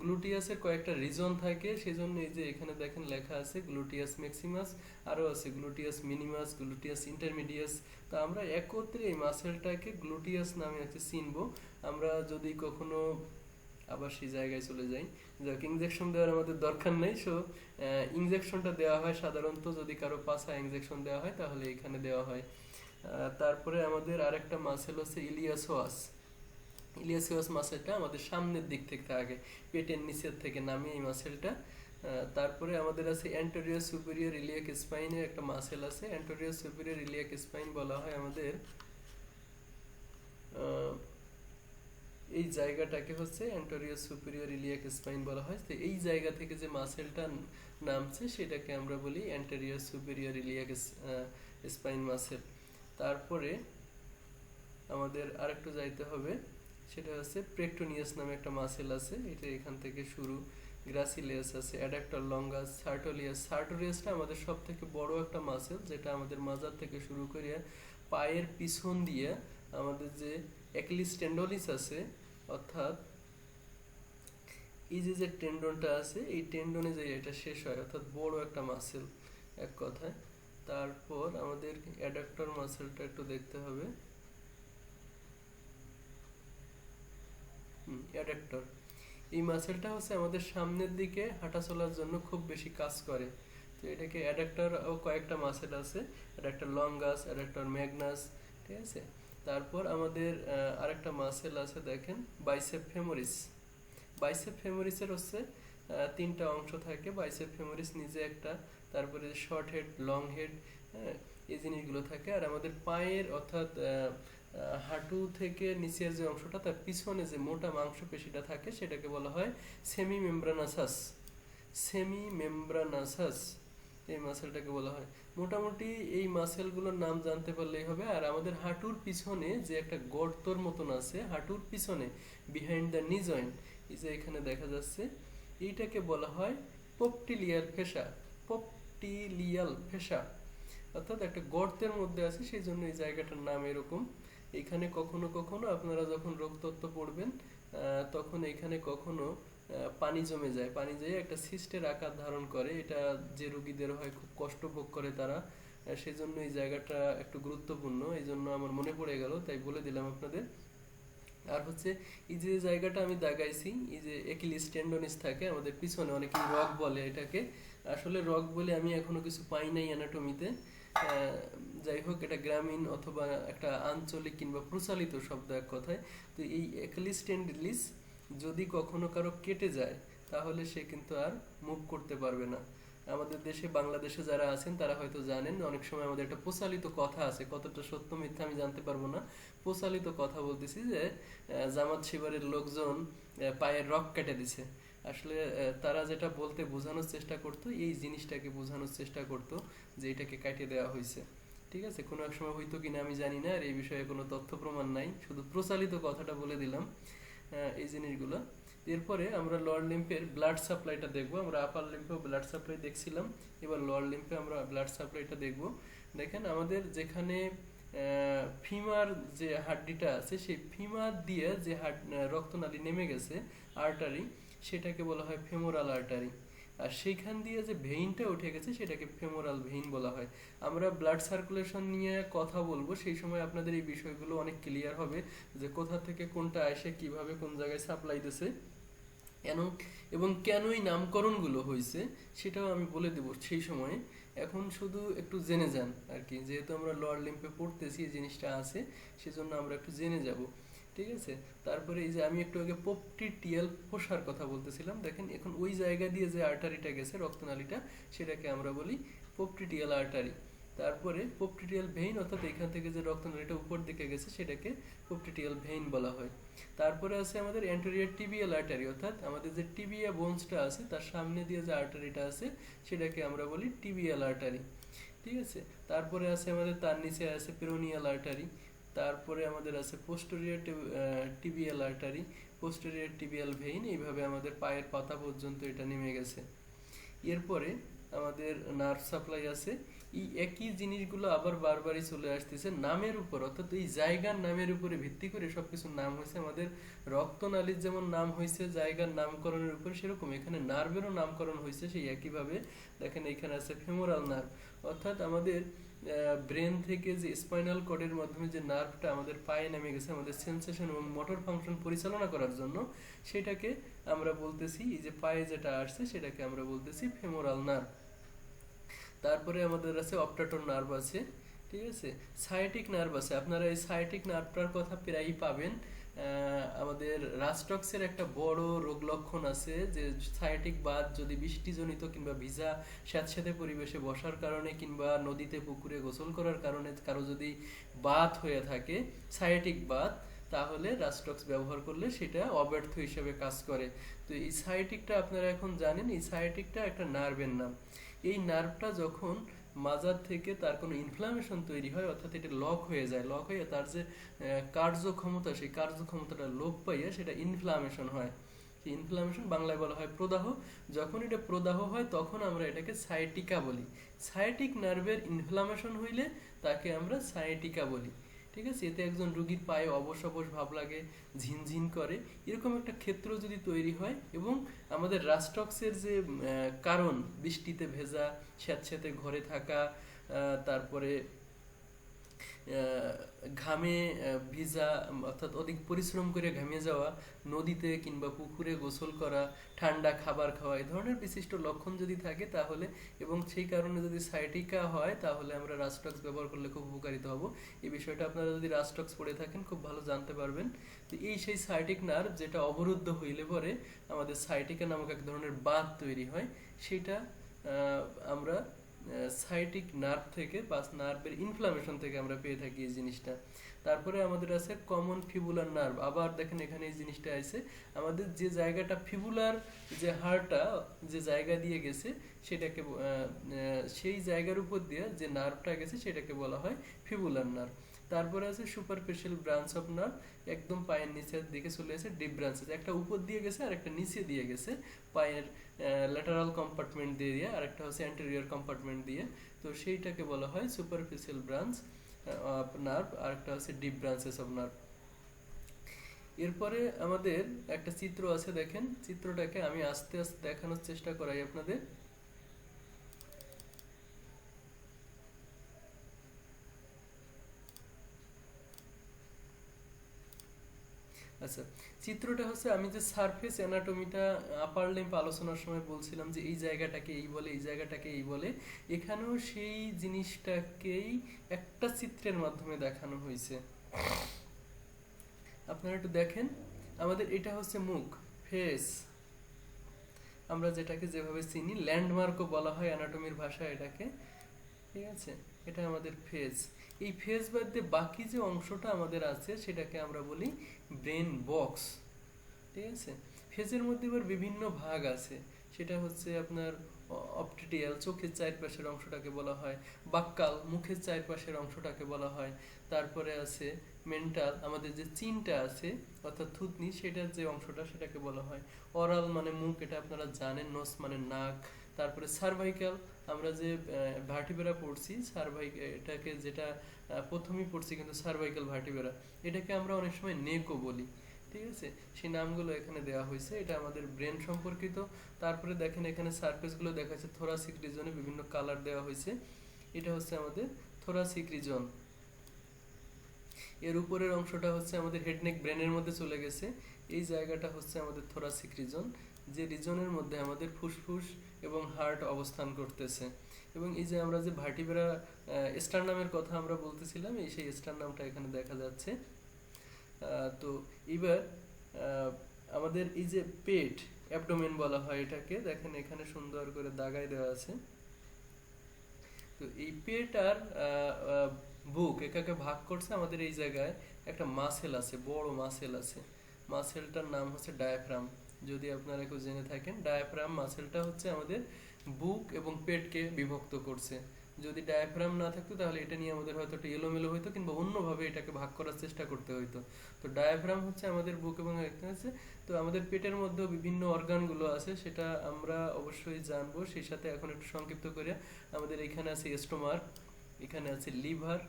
গ্লুটিয়াসের কয়েকটা রিজন থাকে, সেজন্য এই যে এখানে দেখেন লেখা আছে গ্লুটিয়াস ম্যাক্সিমাস, আরও আছে গ্লুটিয়াস মিনিমাস, গ্লুটিয়াস ইন্টারমিডিয়াস। তো আমরা একত্রে এই মাসেলটাকে গ্লুটিয়াস নামে হচ্ছে চিনবো। আমরা যদি কখনো আবার সেই জায়গায় চলে যাই, যাক ইনজেকশন দেওয়ার আমাদের দরকার নেই, সো ইনজেকশনটা দেওয়া হয় সাধারণত যদি কারো পাছা ইনজেকশন দেওয়া হয় তাহলে এখানে দেওয়া হয়। তারপরে আমাদের আরেকটা মাসেল হচ্ছে ইলিয়াসোয়াস। ইলিয়াসিয়াস মাসেলটা আমাদের সামনের দিক থেকে থাকে, পেটের নিচের থেকে নামে এই মাসেলটা। তারপরে আমাদের আছে অ্যান্টেরিয়র সুপিরিয়র ইলিয়াক স্পাইনের একটা মাসেল আছে। অ্যান্টেরিয়র সুপিরিয়র ইলিয়াক স্পাইন বলা হয় আমাদের এই জায়গাটাকে হচ্ছে অ্যান্টেরিয়র সুপিরিয়র ইলিয়াক স্পাইন বলা হয়। তো এই জায়গা থেকে যে মাসেলটা নামছে সেটাকে আমরা বলি anterior superior iliac spine muscle. তারপরে আমাদের আরেকটু যাইতে হবে, সেটা হচ্ছে প্রেক্টোনিয়াস নামে একটা মাসেল আছে, এটা এখান থেকে শুরু। গ্রাসিলিয়াস আছে, অ্যাডাক্টর লঙ্গাস, সার্টোলিয়াস। সার্টোলিয়াসটা আমাদের সব থেকে বড় একটা মাসেল, যেটা আমাদের মাজার থেকে শুরু করে পায়ের পিছন দিয়ে আমাদের যে অ্যাকিলিস টেন্ডোনিস আছে, অর্থাৎ এই যে টেন্ডনটা আছে, এই টেন্ডনে যে এটা শেষ হয়, অর্থাৎ বড় একটা মাসেল এক কথায়। তারপর আমাদের অ্যাডাক্টর মাসেলটা একটু দেখতে হবে। অ্যাডাক্টর, এই মাসেলটা হচ্ছে আমাদের সামনের দিকে হাঁটা চলার জন্য খুব বেশি কাজ করে। তো এটাকে অ্যাডাক্টর ও কয়েকটা মাসেল আছে, অ্যাডাক্টর লঙ্গাস, অ্যাডাক্টর ম্যাগনাস, ঠিক আছে। তারপর আমাদের আরেকটা মাসেল আছে দেখেন বাইসেপ ফেমোরিস। বাইসেপ ফেমোরিসের হচ্ছে তিনটা অংশ থাকে। বাইসেপ ফেমোরিস নিজে একটা, তারপরে শর্ট হেড, লং হেড, হ্যাঁ, এই জিনিসগুলো থাকে। আর আমাদের পায়ের অর্থাৎ হাঁটু থেকে নিচের যে অংশটা তার পিছনে যে মোটা মাংসপেশিটা থাকে সেটাকে বলা হয় সেমি মেমব্রানাসাস। সেমি মেমব্রানাসাস এই মাসেলটাকে বলা হয়। মোটামুটি এই মাসেলগুলোর নাম জানতে পারলেই হবে। আর আমাদের হাঁটুর পিছনে যে একটা গর্তর মতন আছে, হাঁটুর পিছনে বিহাইন্ড দ্য নি জয়েন্ট, এই যে এখানে দেখা যাচ্ছে, এইটাকে বলা হয় পপটিলিয়াল ফেসা। পপটিলিয়াল ফেসা অর্থাৎ একটা গর্তের মধ্যে আছে, সেই জন্য এই জায়গাটার নাম এরকম। এখানে কখনো কখনো আপনারা যখন রোগতত্ত্ব পড়বেন তখন এখানে কখনো পানি জমে যায়, পানি যেয়ে একটা সিস্টের আকার ধারণ করে। এটা যে রোগীদের হয় খুব কষ্ট ভোগ করে তারা, সেজন্য এই জায়গাটা একটু গুরুত্বপূর্ণ, এই জন্য আমার মনে পড়ে গেল তাই বলে দিলাম আপনাদের। আর হচ্ছে এই যে জায়গাটা আমি দাগাইছি, এই যে একিলিস টেন্ডনিস থাকে আমাদের পিছনে, অনেকেই রগ বলে এটাকে, আসলে রগ বলে আমি এখনো কিছু পাই নাই অ্যানাটমিতে। যাই হোক, এটা গ্রামীণ অথবা একটা আঞ্চলিক কিংবা প্রচলিত শব্দ এক কথায়। তো এই একিলিস টেন্ডিলিস যদি কখনো কারো কেটে যায় তাহলে সে কিন্তু আর মুভ করতে পারবে না। আমাদের দেশে, বাংলাদেশে যারা আছেন তারা হয়তো জানেন, অনেক সময় আমাদের একটা প্রচলিত কথা আছে, কতটা সত্য মিথ্যা আমি জানতে পারবো না, প্রচলিত কথা বলতেছি যে জামাত শিবিরের লোকজন পায়ের রগ কেটে দিছে। আসলে তারা যেটা বলতে বোঝানোর চেষ্টা করতো, এই জিনিসটাকে বোঝানোর চেষ্টা করতো যে এটাকে কাটিয়ে দেওয়া হয়েছে। ঠিক আছে, কোনো এক সময় হইতো কিনা আমি জানি না, আর এই বিষয়ে কোনো তথ্য প্রমাণ নাই, শুধু প্রচলিত কথাটা বলে দিলাম এই জিনিসগুলো। এরপরে আমরা লোয়ার লিম্ফের ব্লাড সাপ্লাইটা দেখবো। আমরা আপার লিম্ফেও ব্লাড সাপ্লাই দেখছিলাম, এবার লোয়ার লিম্ফে আমরা ব্লাড সাপ্লাইটা দেখব। দেখেন আমাদের যেখানে ফিমার যে হাড্ডিটা আছে, সেই ফিমার দিয়ে যে রক্তনালী নেমে গেছে, আর্টারি, সেটাকে বলা হয় ফেমোরাল আর্টারি। আর সেইখান দিয়ে যে ভেইনটা উঠে গেছে সেটাকে ফেমোরাল ভেইন বলা হয়। আমরা ব্লাড সার্কুলেশন নিয়ে কথা বলবো, সেই সময় আপনাদের এই বিষয়গুলো অনেক ক্লিয়ার হবে যে কোথা থেকে কোনটা আসে, কিভাবে কোন জায়গায় সাপ্লাই দিছে এবং কেনই নামকরণগুলো হয়েছে সেটাও আমি বলে দেবো সেই সময়ে। এখন শুধু একটু জেনে যান আর কি, যেহেতু আমরা লোয়ার লিম্ফে পড়তেছি, এই জিনিসটা আছে, সেজন্য আমরা একটু জেনে যাব। ঠিক আছে, তারপরে এই যে আমি একটু আগে পপটিটিয়াল ফোসার কথা বলতেছিলাম, দেখেন এখন ওই জায়গা দিয়ে যে আর্টারিটা গেছে, রক্তনালীটা, সেটাকে আমরা বলি পপটিটিয়াল আর্টারি। তারপরে পপটিটিয়াল ভেইন, অর্থাৎ এখান থেকে যে রক্তনালীটা উপর দিকে গেছে সেটাকে পপটিটিয়াল ভেইন বলা হয়। তারপরে আছে আমাদের অ্যান্টেরিয়র টিবিয়াল আর্টারি, অর্থাৎ আমাদের যে টিবিয়া বোনসটা আছে তার সামনে দিয়ে যে আর্টারিটা আছে সেটাকে আমরা বলি টিবিয়াল আর্টারি। ঠিক আছে, তারপরে আছে আমাদের তার নিচে আছে পেরোনিয়াল আর্টারি। তারপরে আমাদের আছে posterior tibial artery, posterior tibial vein. এইভাবে আমাদের পায়ের পাতা পর্যন্ত এটা নেমে গেছে। এরপরে আমাদের নার্ভ সাপ্লাই আছে। এই একই জিনিসগুলো আবার বারবারই চলে আসতেছে নামের উপর, অর্থাৎ এই জায়গার নামের উপরে ভিত্তি করে সবকিছুর নাম হয়েছে। আমাদের রক্তনালীর যেমন নাম হয়েছে জায়গার নামকরণের উপর, সেরকম এখানে নার্ভেরও নামকরণ হয়েছে সেই একইভাবে। দেখেন এখানে আছে ফেমোরাল নার্ভ, অর্থাৎ আমাদের ব্রেন থেকে যে স্পাইনাল কর্ডের মাধ্যমে যে নার্ভটা আমাদের পায়ে নেমে গেছে আমাদের সেন্সেশন এবং মোটর ফাংশন পরিচালনা করার জন্য, সেটাকে আমরা বলতেছি, এই যে পায়ে যেটা আসছে সেটাকে আমরা বলতেছি ফেমোরাল নার্ভ। তারপরে আমাদের আছে অপটাটর নার্ভ আছে। ঠিক আছে, সায়াটিক নার্ভ আছে। আপনারা এই সায়াটিক নার্ভটার কথা প্রায়ই পাবেন। আমাদের রাস্টক্সের একটা বড় রোগ লক্ষণ আছে যে সায়াটিক বাত যদি বৃষ্টিজনিত কিংবা ভিজা স্যাঁতসেঁতে পরিবেশে বসার কারণে কিংবা নদীতে পুকুরে গোসল করার কারণে কারো যদি বাত হয়ে থাকে, সায়াটিক বাত, তাহলে রাস্টক্স ব্যবহার করলে সেটা অব্যর্থ হিসেবে কাজ করে। তো এই সায়াটিকটা আপনারা এখন জানেন, এই সায়াটিকটা একটা নার্ভের নাম। এই নার্ভটা যখন মাজার থেকে তার কোনো ইনফ্লামেশন তৈরি হয়, অর্থাৎ এটা লক হয়ে যায়, লক হয়ে তার যে কার্যক্ষমতা, সেই কার্যক্ষমতাটা লোপ পাইয়া সেটা ইনফ্লামেশন হয়। সেই ইনফ্লামেশন বাংলায় বলা হয় প্রদাহ। যখন এটা প্রদাহ হয় তখন আমরা এটাকে সায়াটিকা বলি। সায়াটিক নার্ভের ইনফ্লামেশন হইলে তাকে আমরা সায়াটিকা বলি। ঠিক আছে, এতে একজন রোগীর পায়ে অবশ অবশ ভাব লাগে, ঝিনঝিন করে, এরকম একটা ক্ষেত্র যদি তৈরি হয়, এবং আমাদের রাস্টক্সের যে কারণ, বৃষ্টিতে ভেজা, স্যাঁতস্যাঁতে ঘরে থাকা, তারপরে ঘামে ভিজা, অর্থাৎ অধিক পরিশ্রম করে ঘামিয়ে যাওয়া, নদীতে কিংবা পুকুরে গোসল করা, ঠান্ডা খাবার খাওয়া, এই ধরনের বিশিষ্ট লক্ষণ যদি থাকে তাহলে, এবং সেই কারণে যদি সায়াটিকা হয়, তাহলে আমরা রাস্টক্স ব্যবহার করলে খুব উপকারিত হব। এই বিষয়টা আপনারা যদি রাস্টক্স পড়ে থাকেন খুব ভালো জানতে পারবেন। তো এই সেই সায়াটিক নার্ভ যেটা অবরুদ্ধ হইলে পরে আমাদের সায়াটিকা নামক এক ধরনের বাঁধ তৈরি হয়, সেটা আমরা সায়াটিক নার্ভ থেকে বা নার্ভের ইনফ্লামেশন থেকে আমরা পেয়ে থাকি এই জিনিসটা। তারপরে আমাদের আছে কমন ফিবুলার নার্ভ। আবার দেখেন এখানে এই জিনিসটা আছে, আমাদের যে জায়গাটা ফিবুলার, যে হাড়টা যে জায়গা দিয়ে গেছে সেটাকে সেই জায়গার উপর দিয়ে যে নার্ভটা গেছে সেটাকে বলা হয় ফিবুলার নার্ভ। তারপরে আছে সুপারফিশিয়াল ব্রাঞ্চ অফ নার্ভ, একদম পায়ের নিচের দিকে চলে এসে ডিপ ব্রাঞ্চেস, একটা উপর দিয়ে গেছে আর একটা নিচে দিয়ে গেছে, পায়ের ল্যাটারাল কম্পার্টমেন্ট দিয়ে আর একটা হচ্ছে অ্যান্টেরিয়র কম্পার্টমেন্ট দিয়ে। তো সেইটাকে বলা হয় সুপারফিশিয়াল ব্রাঞ্চ অফ নার্ভ, আর একটা হচ্ছে ডিপ ব্রাঞ্চেস অফ নার্ভ। এরপরে আমাদের একটা চিত্র আছে, দেখেন চিত্রটাকে আমি আস্তে আস্তে দেখানোর চেষ্টা করাই আপনাদের। আচ্ছা, চিত্রটা হচ্ছে আমি যে সারফেস অ্যানাটমিটা আপার লিম্ব আলোচনার সময় বলছিলাম যে এই জায়গাটাকে এই বলে, এই জায়গাটাকে এই বলে, এখানেও সেই জিনিসটাকেই একটা চিত্রের মাধ্যমে দেখানো হয়েছে। আপনারা একটু দেখেন, আমাদের এটা হচ্ছে মুখ, ফেস, আমরা যেটাকে যেভাবে চিনি, ল্যান্ডমার্কও বলা হয় অ্যানাটমির ভাষায় এটাকে, ঠিক আছে? এটা আমাদের ফেস। এই ফেস বাদ দিয়ে বাকি যে অংশটা আমাদের আছে সেটাকে আমরা বলি ব্রেন বক্স, ঠিক আছে? ফেসের মধ্যে এবার বিভিন্ন ভাগ আছে, সেটা হচ্ছে আপনার অপটিটিয়াল, চোখের চারপাশের অংশটাকে বলা হয়, বাক্কাল, মুখের চারপাশের অংশটাকে বলা হয়, তারপরে আছে মেন্টাল, আমাদের যে চিনটা আছে অর্থাৎ থুতনি, সেটার যে অংশটা সেটাকে বলা হয় অরাল, মানে মুখ, এটা আপনারা জানেন, নোস মানে নাক, তারপরে সার্ভাইকাল, আমরা যে ভার্টিবেরা পড়ছি, এটাকে যেটা প্রথমেই পড়ছি কিন্তু সার্ভাইকাল ভার্টিবেরা, এটাকে আমরা অনেক সময় নেকও বলি, ঠিক আছে? সেই নামগুলো এখানে দেওয়া হয়েছে, এটা আমাদের ব্রেন সম্পর্কিত। তারপরে দেখেন এখানে সারফেসগুলো দেখা যাচ্ছে, থোরাসিক রিজনে বিভিন্ন কালার দেওয়া হয়েছে, এটা হচ্ছে আমাদের থোরাসিক রিজন। এর উপরের অংশটা হচ্ছে আমাদের হেড নেক ব্রেনের মধ্যে চলে গেছে, এই জায়গাটা হচ্ছে আমাদের থোরাসিক রিজন, যে রিজনের মধ্যে আমাদের ফুসফুস এবং হার্ট অবস্থান করতেছে। এবং এই যে আমরা যে ভার্টিব্রা স্টারনামের কথা আমরা বলতেছিলাম, এই সেই স্টারনামটা এখানে দেখা যাচ্ছে। তো এবার আমাদের এই যে পেট, অ্যাবডোমেন বলা হয় এটাকে, দেখেন এখানে সুন্দর করে দাগায় দেওয়া আছে। তো এই পেট আর বুক এটাকে ভাগ করছে আমাদের এই জায়গায় একটা মাসেল আছে, বড় মাসেল আছে, মাসেলটার নাম হচ্ছে ডায়াফ্রাম। যদি আপনারা কেউ জেনে থাকেন, ডায়াফ্রাম মাসেলটা হচ্ছে আমাদের বুক এবং পেটকে বিভক্ত করছে। যদি ডায়াফ্রাম না থাকতো তাহলে এটা নিয়ে আমাদের হয়তো একটা এলোমেলো হইতো, কিংবা অন্যভাবে এটাকে ভাগ করার চেষ্টা করতে হইতো। তো ডায়াফ্রাম হচ্ছে আমাদের বুক এবং আছে। তো আমাদের পেটের মধ্যেও বিভিন্ন অর্গানগুলো আছে, সেটা আমরা অবশ্যই জানবো। সেই সাথে এখন একটু সংক্ষিপ্ত করে, আমাদের এখানে আছে স্টোমাক, এখানে আছে লিভার,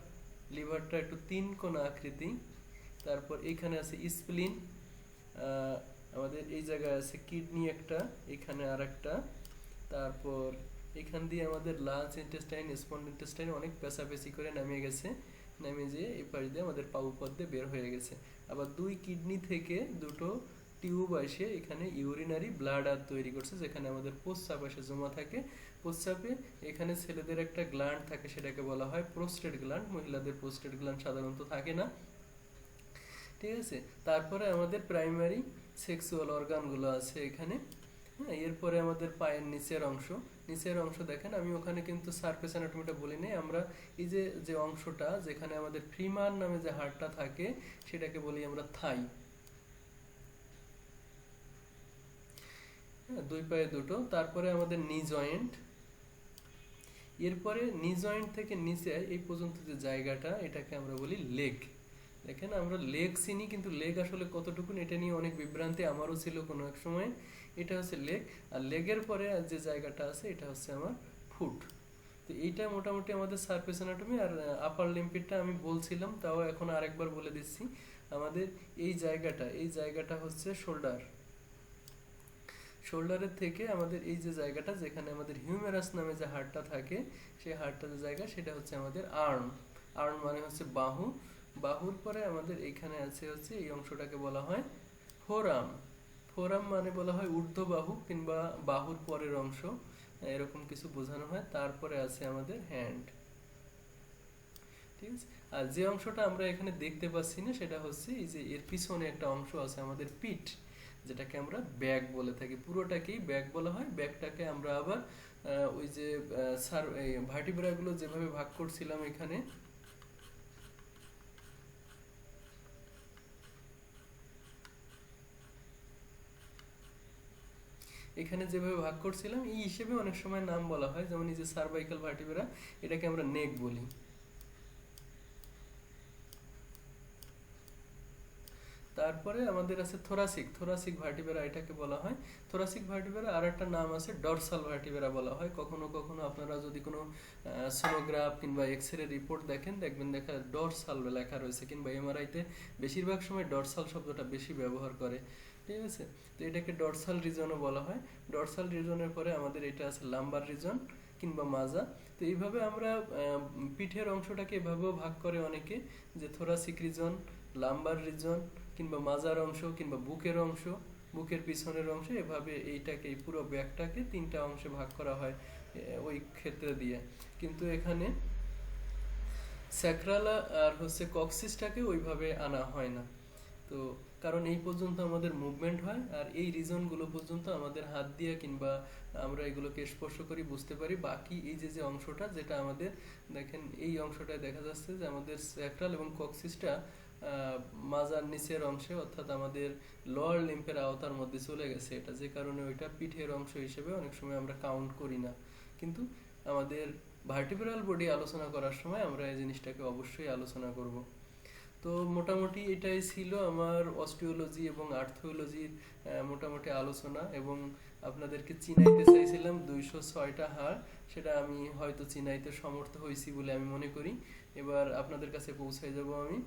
লিভারটা একটু তিন কোণা আকৃতি, তারপর এখানে আছে স্প্লিন, আমাদের এই জায়গায় আছে কিডনি একটা, এখানে আর একটা, তারপর এখান দিয়ে আমাদের লার্জ ইন্টেস্টাইন, স্মল ইন্টেস্টাইন অনেক পেঁচাপেচি করে নামিয়ে গেছে, নেমে যেয়ে এই পাশ দিয়ে আমাদের পাউপথ দিয়ে বের হয়ে গেছে। আবার দুই কিডনি থেকে দুটো টিউব এসে এখানে ইউরিনারি ব্লাডার তৈরি করছে, যেখানে আমাদের প্রস্রাব এসে জমা থাকে। প্রস্রাবে এখানে ছেলেদের একটা গ্ল্যান্ড থাকে, সেটাকে বলা হয় প্রোস্টেট গ্ল্যান্ড, মহিলাদের প্রোস্টেট গ্ল্যান্ড সাধারণত থাকে না, ঠিক আছে? তারপরে আমাদের প্রাইমারি সেক্সুয়াল অর্গানগুলো আছে এখানে। হ্যাঁ, এরপরে আমাদের পায়ের নিচের অংশ, নিচের অংশ দেখেন, আমি ওখানে কিন্তু সারফেস অ্যানাটমিটা বলি নাই, আমরা এই যে যে অংশটা যেখানে আমাদের ফিমার নামে যে হাড়টা থাকে সেটাকে বলি আমরা থাই। হ্যাঁ, দুই পায়ে দুটো। তারপরে আমাদের নি জয়েন্ট, এরপরে নি জয়েন্ট থেকে নিচে এই পর্যন্ত যে জায়গাটা, এটাকে আমরা বলি লেগ। দেখেন আমরা লেগ চিনি, কিন্তু লেগ আসলে কতটুকুন এটা নিয়ে অনেক বিভ্রান্তি আমারও ছিল কোনো এক সময়। এটা হচ্ছে লেগ, আর লেগের পরে যে জায়গাটা আছে এটা হচ্ছে আমার ফুট। তো এইটা মোটামুটি আমাদের সারফেস অ্যানাটমি। আর আপার লিম্পিটটা আমি বলছিলাম, তাও এখন আরেকবার বলে দিচ্ছি। আমাদের এই জায়গাটা, এই জায়গাটা হচ্ছে শোল্ডার, শোল্ডারের থেকে আমাদের এই যে জায়গাটা যেখানে আমাদের হিউমেরাস নামে যে হাড়টা থাকে, সেই হাড়টা যে জায়গা সেটা হচ্ছে আমাদের আর্ম। আর্ম মানে হচ্ছে বাহু, বাহুর পরে আমাদের এখানে আছে হচ্ছে এই অংশটাকে বলা হয় ফোরাম। ফোরাম মানে বলা হয় ঊর্ধ্ব বাহু কিংবা বাহুর পরের অংশ, এরকম কিছু বোঝানো হয়। তারপরে আছে আমাদের হ্যান্ড। ঠিক আছে, আর যে অংশটা আমরা এখানে দেখতে পাচ্ছি না সেটা হচ্ছে এই যে এর পিছনে একটা অংশ আছে আমাদের পিঠ, যেটাকে আমরা ব্যাক বলে থাকি। পুরোটাকেই ব্যাক বলা হয়। ব্যাকটাকে আমরা আবার ওই যে ভার্টিব্রা গুলো যেভাবে ভাগ করছিলাম এখানে, এখানে যেভাবে ভাগ করছিলাম এই হিসেবে অনেক সময় নাম বলা হয়। যেমন এই যে সার্ভাইকাল ভার্টিব্রা, এটাকে আমরা নেক বলি। তারপরে আমাদের আছে থোরাসিক, থোরাসিক ভার্টিব্রা এটাকে বলা হয়। থোরাসিক ভার্টিব্রা আর একটা নাম আছে ডরসাল ভার্টিব্রা বলা হয়। কখনো কখনো আপনারা যদি কোনো সোনোগ্রাফ কিংবা এক্সরে রিপোর্ট দেখেন, দেখবেন দেখা ডরসাল লেখা রয়েছে, কিংবা এমআরআইতে বেশিরভাগ সময় ডরসাল শব্দটা বেশি ব্যবহার করে। ঠিক আছে, তো এটাকে ডরসাল রিজনও বলা হয়। ডরসাল রিজনের পরে আমাদের এটা আছে লাম্বার রিজন কিংবা মাজা। তো এইভাবে আমরা পিঠের অংশটাকে এভাবেও ভাগ করে অনেকে, যে থোরাসিক রিজন, লাম্বার রিজন কিংবা মাজার অংশ কিংবা বুকের অংশ, বুকের পিছনের অংশ, এভাবে এইটাকে এই পুরো ব্যাগটাকে তিনটা অংশে ভাগ করা হয় ওই ক্ষেত্রে দিয়ে। কিন্তু এখানে স্যাক্রালা আর হচ্ছে কক্সিসটাকে ওইভাবে আনা হয় না। তো কারণ এই পর্যন্ত আমাদের মুভমেন্ট হয়, আর এই রিজনগুলো পর্যন্ত আমাদের হাত দিয়ে কিংবা আমরা এগুলোকে স্পর্শ করি, বুঝতে পারি। বাকি এই যে যে অংশটা, যেটা আমাদের দেখেন এই অংশটায় দেখা যাচ্ছে যে আমাদের স্যাক্রাল এবং কক্সিসটা মাজার নিচের অংশে, অর্থাৎ আমাদের লোয়ার লিম্ফের আওতার মধ্যে চলে গেছে। এটা যে কারণে ওইটা পিঠের অংশ হিসেবে অনেক সময় আমরা কাউন্ট করি না। কিন্তু আমাদের ভার্টিব্রাল বডি আলোচনা করার সময় আমরা এই জিনিসটাকে অবশ্যই আলোচনা করব। তো মোটামুটি এটাই ছিল আমার অস্টিওলজি এবং আর্থোলজির মোটামুটি আলোচনা, এবং আপনাদেরকে চিনাইতে চাইছিলাম 206টা হাড়। সেটা আমি হয়তো চিনাইতে সমর্থ হয়েছি বলে আমি মনে করি। এবার আপনাদের কাছে পৌঁছে যাব আমি।